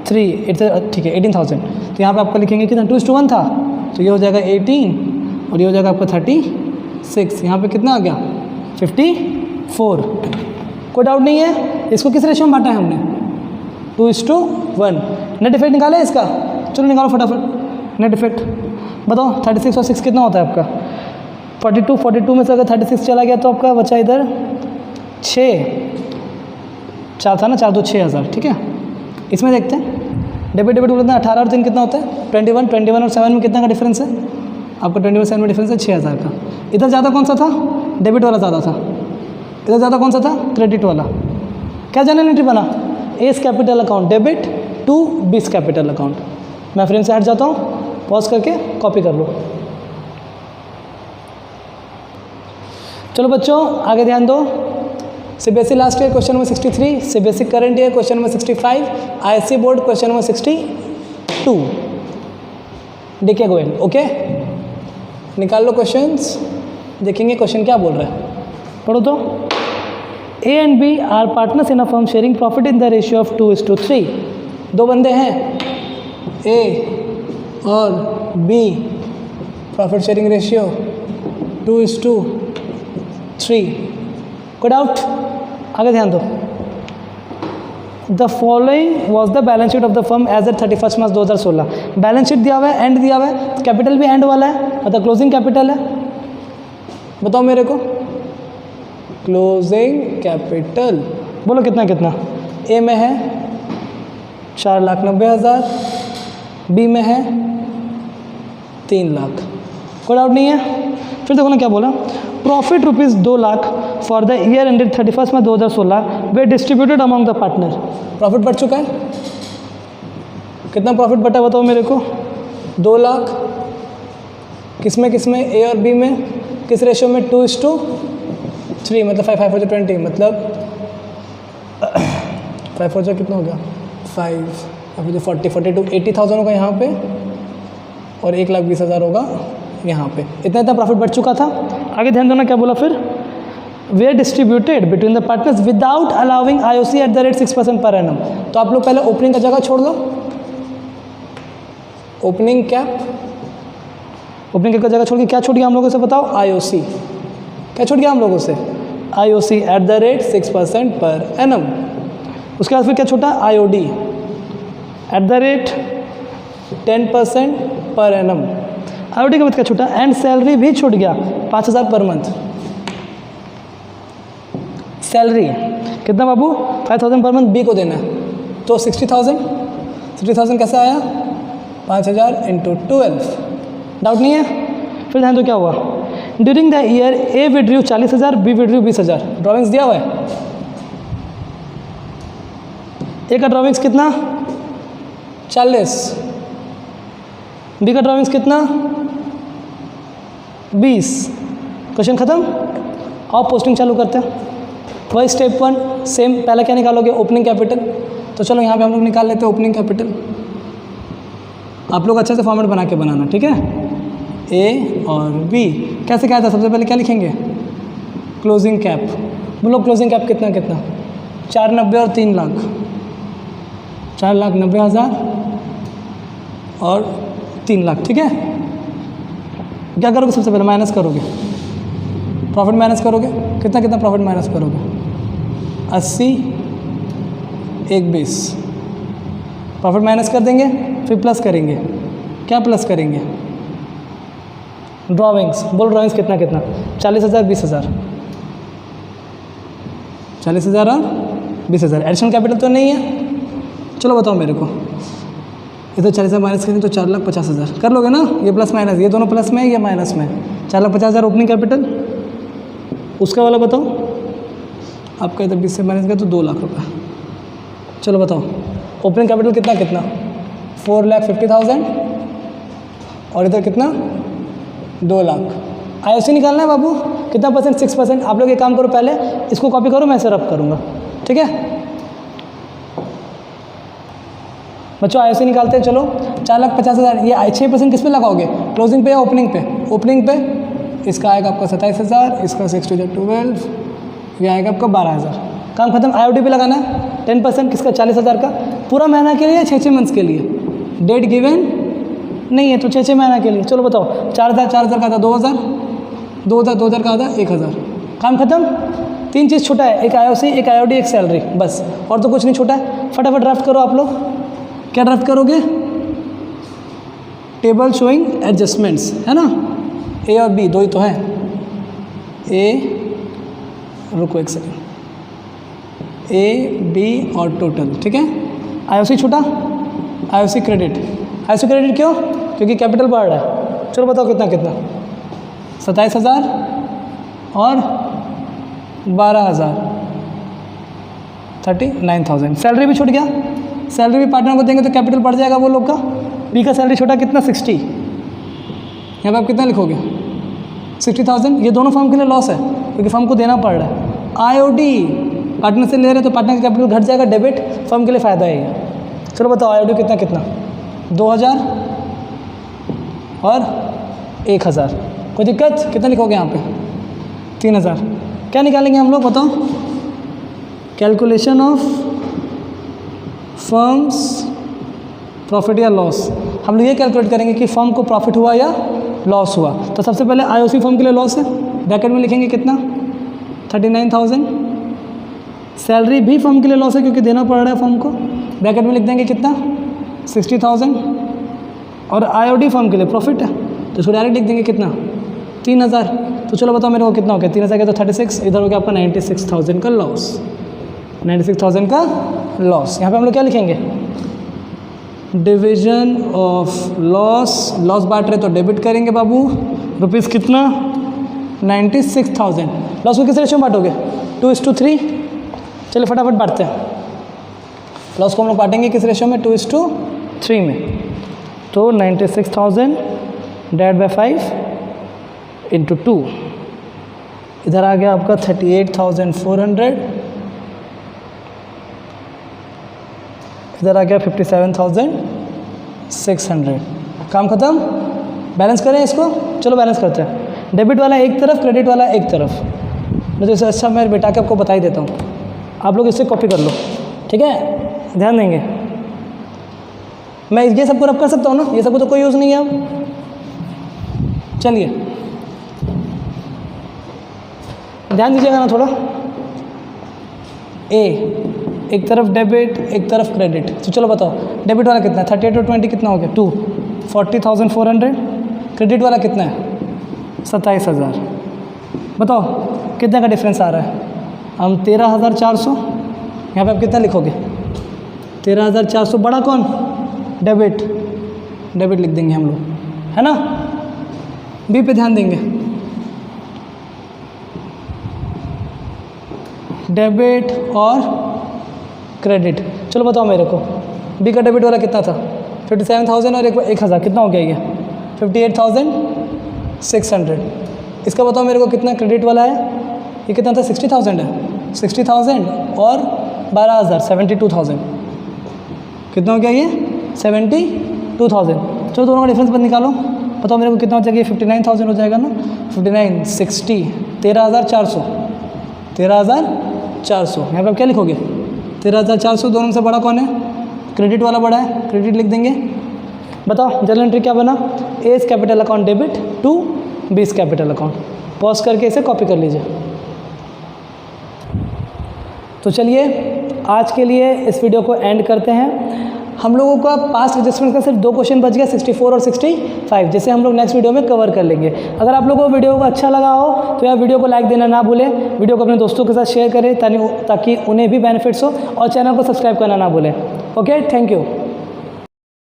3, ठीक है 18,000। तो यहाँ पे आपका लिखेंगे कितना 2:1 था, तो ये हो जाएगा 18 और ये हो जाएगा आपका 36। यहाँ पे कितना आ गया 54। कोई डाउट नहीं है, इसको किस रेशियो में बांटा है हमने 2:1। नेट इफेक्ट निकाला है इसका, चलो निकालो फटाफट नेट इफेक्ट। बताओ 36 और 6 कितना होता है आपका 42 में से अगर 36 चला गया तो आपका बचा इधर 6, 4 था ना, 4 2 6,000। ठीक है, इसमें देखते हैं डेबिट बोलते हैं 18 और 3 कितना होता है 21 और 7 में कितना का डिफरेंस है आपका 21 7 में डिफरेंस है 6,000 का। इधर ज़्यादा कौन सा था, डेबिट वाला ज़्यादा था, इधर ज़्यादा कौन सा था क्रेडिट वाला। क्या जनरल एंट्री बना, A's capital account debit to B's capital account. मैं फ्रेम से हट जाता हूँ, पॉज करके कॉपी कर लो। चलो बच्चों आगे ध्यान दो। CBSE last year question number 63, CBSE current year question number 65, ISC board question number 62। देखिए गोयल, ओके निकाल लो क्वेश्चंस, देखेंगे क्वेश्चन क्या बोल रहा है। पढ़ो तो, A and B are partners in a firm sharing profit in the ratio of 2:3। दो बंदे हैं ए और बी, प्रॉफिट शेयरिंग रेशियो 2:3। कोई डाउट, आगे ध्यान दो। The following was the balance sheet of the firm as at 31 March 2016। Balance sheet दिया हुआ है, एंड दिया हुआ है, कैपिटल भी एंड वाला है, मतलब क्लोजिंग कैपिटल है। बताओ मेरे को क्लोजिंग कैपिटल बोलो कितना कितना। ए में है 4,90,000, बी में है 3 लाख। कोई डाउट नहीं है। फिर देखो ना क्या बोला, profit rupees 2 lakh for the year ended 31 में 2016 were distributed among the partner. Profit बढ़ चुका है, कितना प्रॉफिट बटा बताओ मेरे को 2 लाख। किस में ए और बी में, किस रेशियो में 2:3, मतलब 5 5 20, मतलब 5 4 कितना हो गया 5 अभी जो 40 42 80,000 होगा यहाँ पे और 1,20,000 होगा यहाँ पे। इतना प्रॉफिट बढ़ चुका था। आगे ध्यान देना क्या बोला फिर, were distributed between the partners without allowing IOC at the rate 6% per annum. तो आप लोग पहले ओपनिंग का जगह छोड़ दो, ओपनिंग कैप, ओपनिंग का जगह छोड़ के क्या छोड़ गया हम लोगों से बताओ, आईओसी। क्या छूट गया हम लोगों से, IOC at the rate 6% per annum. उसके बाद फिर क्या छूटा, IOD eight the rate 10% per annum. IOD के बाद क्या छूटा, एंड सैलरी भी छूट गया 5,000 पर मंथ। सैलरी कितना बाबू 5,000 पर मंथ बी को देना है, तो 60,000 कैसे आया 5,000 × 12। डाउट नहीं है। फिर ध्यान तो क्या हुआ, during the year A withdrew 40,000, B withdrew 20,000। Drawings दिया हुआ है, ए का ड्रॉइंग्स कितना 40, बी का ड्रॉइंग्स कितना 20। क्वेश्चन खत्म। और पोस्टिंग चालू करते हैं। वही स्टेप 1 सेम, पहले क्या निकालोगे ओपनिंग कैपिटल। तो चलो यहाँ पे हम लोग निकाल लेते हैं ओपनिंग कैपिटल। आप लोग अच्छे से फॉर्मेट बना के बनाना, ठीक है। ए और बी कैसे क्या था, सबसे पहले क्या लिखेंगे क्लोजिंग कैप। बोलो क्लोजिंग कैप कितना 490 और 3 लाख, 4,90,000 और 3 लाख, ठीक है। क्या करोगे, सबसे पहले माइनस करोगे, प्रॉफिट माइनस करोगे, कितना प्रॉफिट माइनस करोगे 80 1 20। प्रॉफिट माइनस कर देंगे, फिर प्लस करेंगे। क्या प्लस करेंगे, ड्रॉइंग्स। बोलो ड्रॉइंग्स कितना 40,000 20,000, 40,000 और 20,000। एडिशनल कैपिटल तो नहीं है, चलो बताओ मेरे को इधर 40,000 माइनस करेंगे तो 4,50,000 कर लोगे ना। ये प्लस माइनस, ये दोनों प्लस में है, ये माइनस में। 4,50,000 ओपनिंग कैपिटल, उसका वाला बताओ। आपका इधर 20 से माइनस गया तो 2 लाख रुपये। चलो बताओ ओपनिंग कैपिटल कितना कितना 4,50,000 और इधर कितना 2 लाख। IOC निकालना है बाबू, कितना परसेंट 6%। आप लोग एक काम करो, पहले इसको कॉपी करो, मैं इसे रब करूँगा, ठीक है बच्चों। IOC निकालते हैं, चलो 4,50,000। ये 6% किस पे लगाओगे, क्लोजिंग पे या ओपनिंग पे? ओपनिंग पे। इसका आएगा आपका 27,000, इसका 6 × 12, ये आएगा आपका 12,000। काम खत्म। IOD पे लगाना है 10%, किसका 40,000 का, पूरा महीना के लिए, 6 मंथ्स के लिए। डेट गिवन नहीं है तो 6 महीना के लिए। चलो बताओ 4,000 का था 2,000, 2,000 का था 1,000। काम खत्म। 3 चीज़ छूटा है, एक IOC, एक IOD, एक सैलरी, बस और तो कुछ नहीं छूटा है। फटाफट ड्राफ्ट करो आप लोग। क्या ड्राफ्ट करोगे? टेबल शोइंग एडजस्टमेंट्स, है ना। A और B दो ही तो है। A, रुको एक सेकेंड, A, B और टोटल, ठीक है। IOC छूटा, IOC क्रेडिट। IOC क्रेडिट क्यों? क्योंकि कैपिटल बढ़ रहा है। चलो बताओ कितना कितना 27,000 और 12,000, 39,000। सैलरी भी छूट गया, सैलरी भी पार्टनर को देंगे तो कैपिटल बढ़ जाएगा वो लोग का। B का सैलरी छोटा कितना 60, यहाँ पे आप कितना लिखोगे 60,000। ये दोनों फर्म के लिए लॉस है क्योंकि फर्म को देना पड़ रहा है। IOD पार्टनर से ले रहे हैं तो पार्टनर का कैपिटल घट जाएगा, डेबिट, फर्म के लिए फ़ायदा है ये। चलो बताओ IOD कितना कितना 2,000 और 1,000। कोई दिक्कत? कितना लिखोगे यहाँ पे 3,000। क्या निकालेंगे हम लोग बताओ? कैलकुलेशन ऑफ फर्म्स प्रॉफिट या लॉस। हम लोग ये कैलकुलेट करेंगे कि फर्म को प्रॉफिट हुआ या लॉस हुआ। तो सबसे पहले IOC फर्म के लिए लॉस है, ब्रैकेट में लिखेंगे कितना 39,000। सैलरी भी फर्म के लिए लॉस है क्योंकि देना पड़ रहा है फर्म को, ब्रैकेट में लिख देंगे कितना 60,000। और IOD फर्म के लिए प्रॉफिट है तो इसको डायरेक्ट लिख देंगे कितना 3,000। तो चलो बताओ मेरे को कितना हो गया 3,000 का तो 36, इधर हो गया आपका 96,000 का लॉस। 96,000 का लॉस। यहाँ पे हम लोग क्या लिखेंगे डिवीजन ऑफ लॉस। लॉस बांट रहे तो डेबिट करेंगे बाबू, रुपीज़ कितना 96,000। लॉस को किस रेशियो में बांटोगे 2:3। चलिए फटाफट बांटते हैं। लॉस को हम लोग बांटेंगे किस रेशियो में 2:3 में। तो 96,000 डिवाइड बाय 5 × 2, इधर आ गया आपका 38,400, इधर आ गया 57,600। काम खत्म। बैलेंस करें इसको, चलो बैलेंस करते हैं। डेबिट वाला एक तरफ, क्रेडिट वाला एक तरफ। मैं तो इससे अच्छा मेरे बेटा के आपको बता ही देता हूँ, आप लोग इससे कॉपी कर लो, ठीक है। ध्यान देंगे, मैं ये सबको रब कर सकता हूँ ना, ये सबको तो कोई यूज़ नहीं है अब। चलिए ध्यान दीजिएगा ना थोड़ा। A एक तरफ डेबिट, एक तरफ क्रेडिट। तो चलो बताओ डेबिट वाला कितना है 38 और 20 कितना हो गया 2, 40,400। क्रेडिट वाला कितना है 27,000। बताओ कितने का डिफरेंस आ रहा है। हम 13,400, यहाँ पे आप कितना लिखोगे 13,400। बड़ा कौन डेबिट, डेबिट लिख देंगे हम लोग, है ना। B पे ध्यान देंगे, डेबिट और क्रेडिट। चलो बताओ मेरे को B का डेबिट वाला कितना था 57,000 और 1,000 कितना हो गया ये 58,600। इसका बताओ मेरे को कितना क्रेडिट वाला है, ये कितना था 60,000 है। 60,000 और 12,000 72,000 कितना हो गया ये 72,000। चलो दोनों का डिफरेंस बस निकालो, बताओ मेरे को कितना हो जाएगा 59,000 हो जाएगा ना। 59 60 13,400 13,400। यहाँ पर आप क्या लिखोगे 13,400। दोनों से बड़ा कौन है क्रेडिट वाला बड़ा है, क्रेडिट लिख देंगे। बताओ जर्नल एंट्री क्या बना A is capital account debit to B is capital account. Pause करके इसे कॉपी कर लीजिए। तो चलिए आज के लिए इस वीडियो को एंड करते हैं। हम लोगों का पास्ट एडजस्टमेंट का सिर्फ 2 क्वेश्चन बच गया 64 और 65, जिसे हम लोग नेक्स्ट वीडियो में कवर कर लेंगे। अगर आप लोगों को वीडियो को अच्छा लगा हो तो यार वीडियो को लाइक देना ना भूलें, वीडियो को अपने दोस्तों के साथ शेयर करें ताकि उन्हें भी बेनिफिट्स हो, और चैनल को सब्सक्राइब करना ना भूलें। Okay, thank you.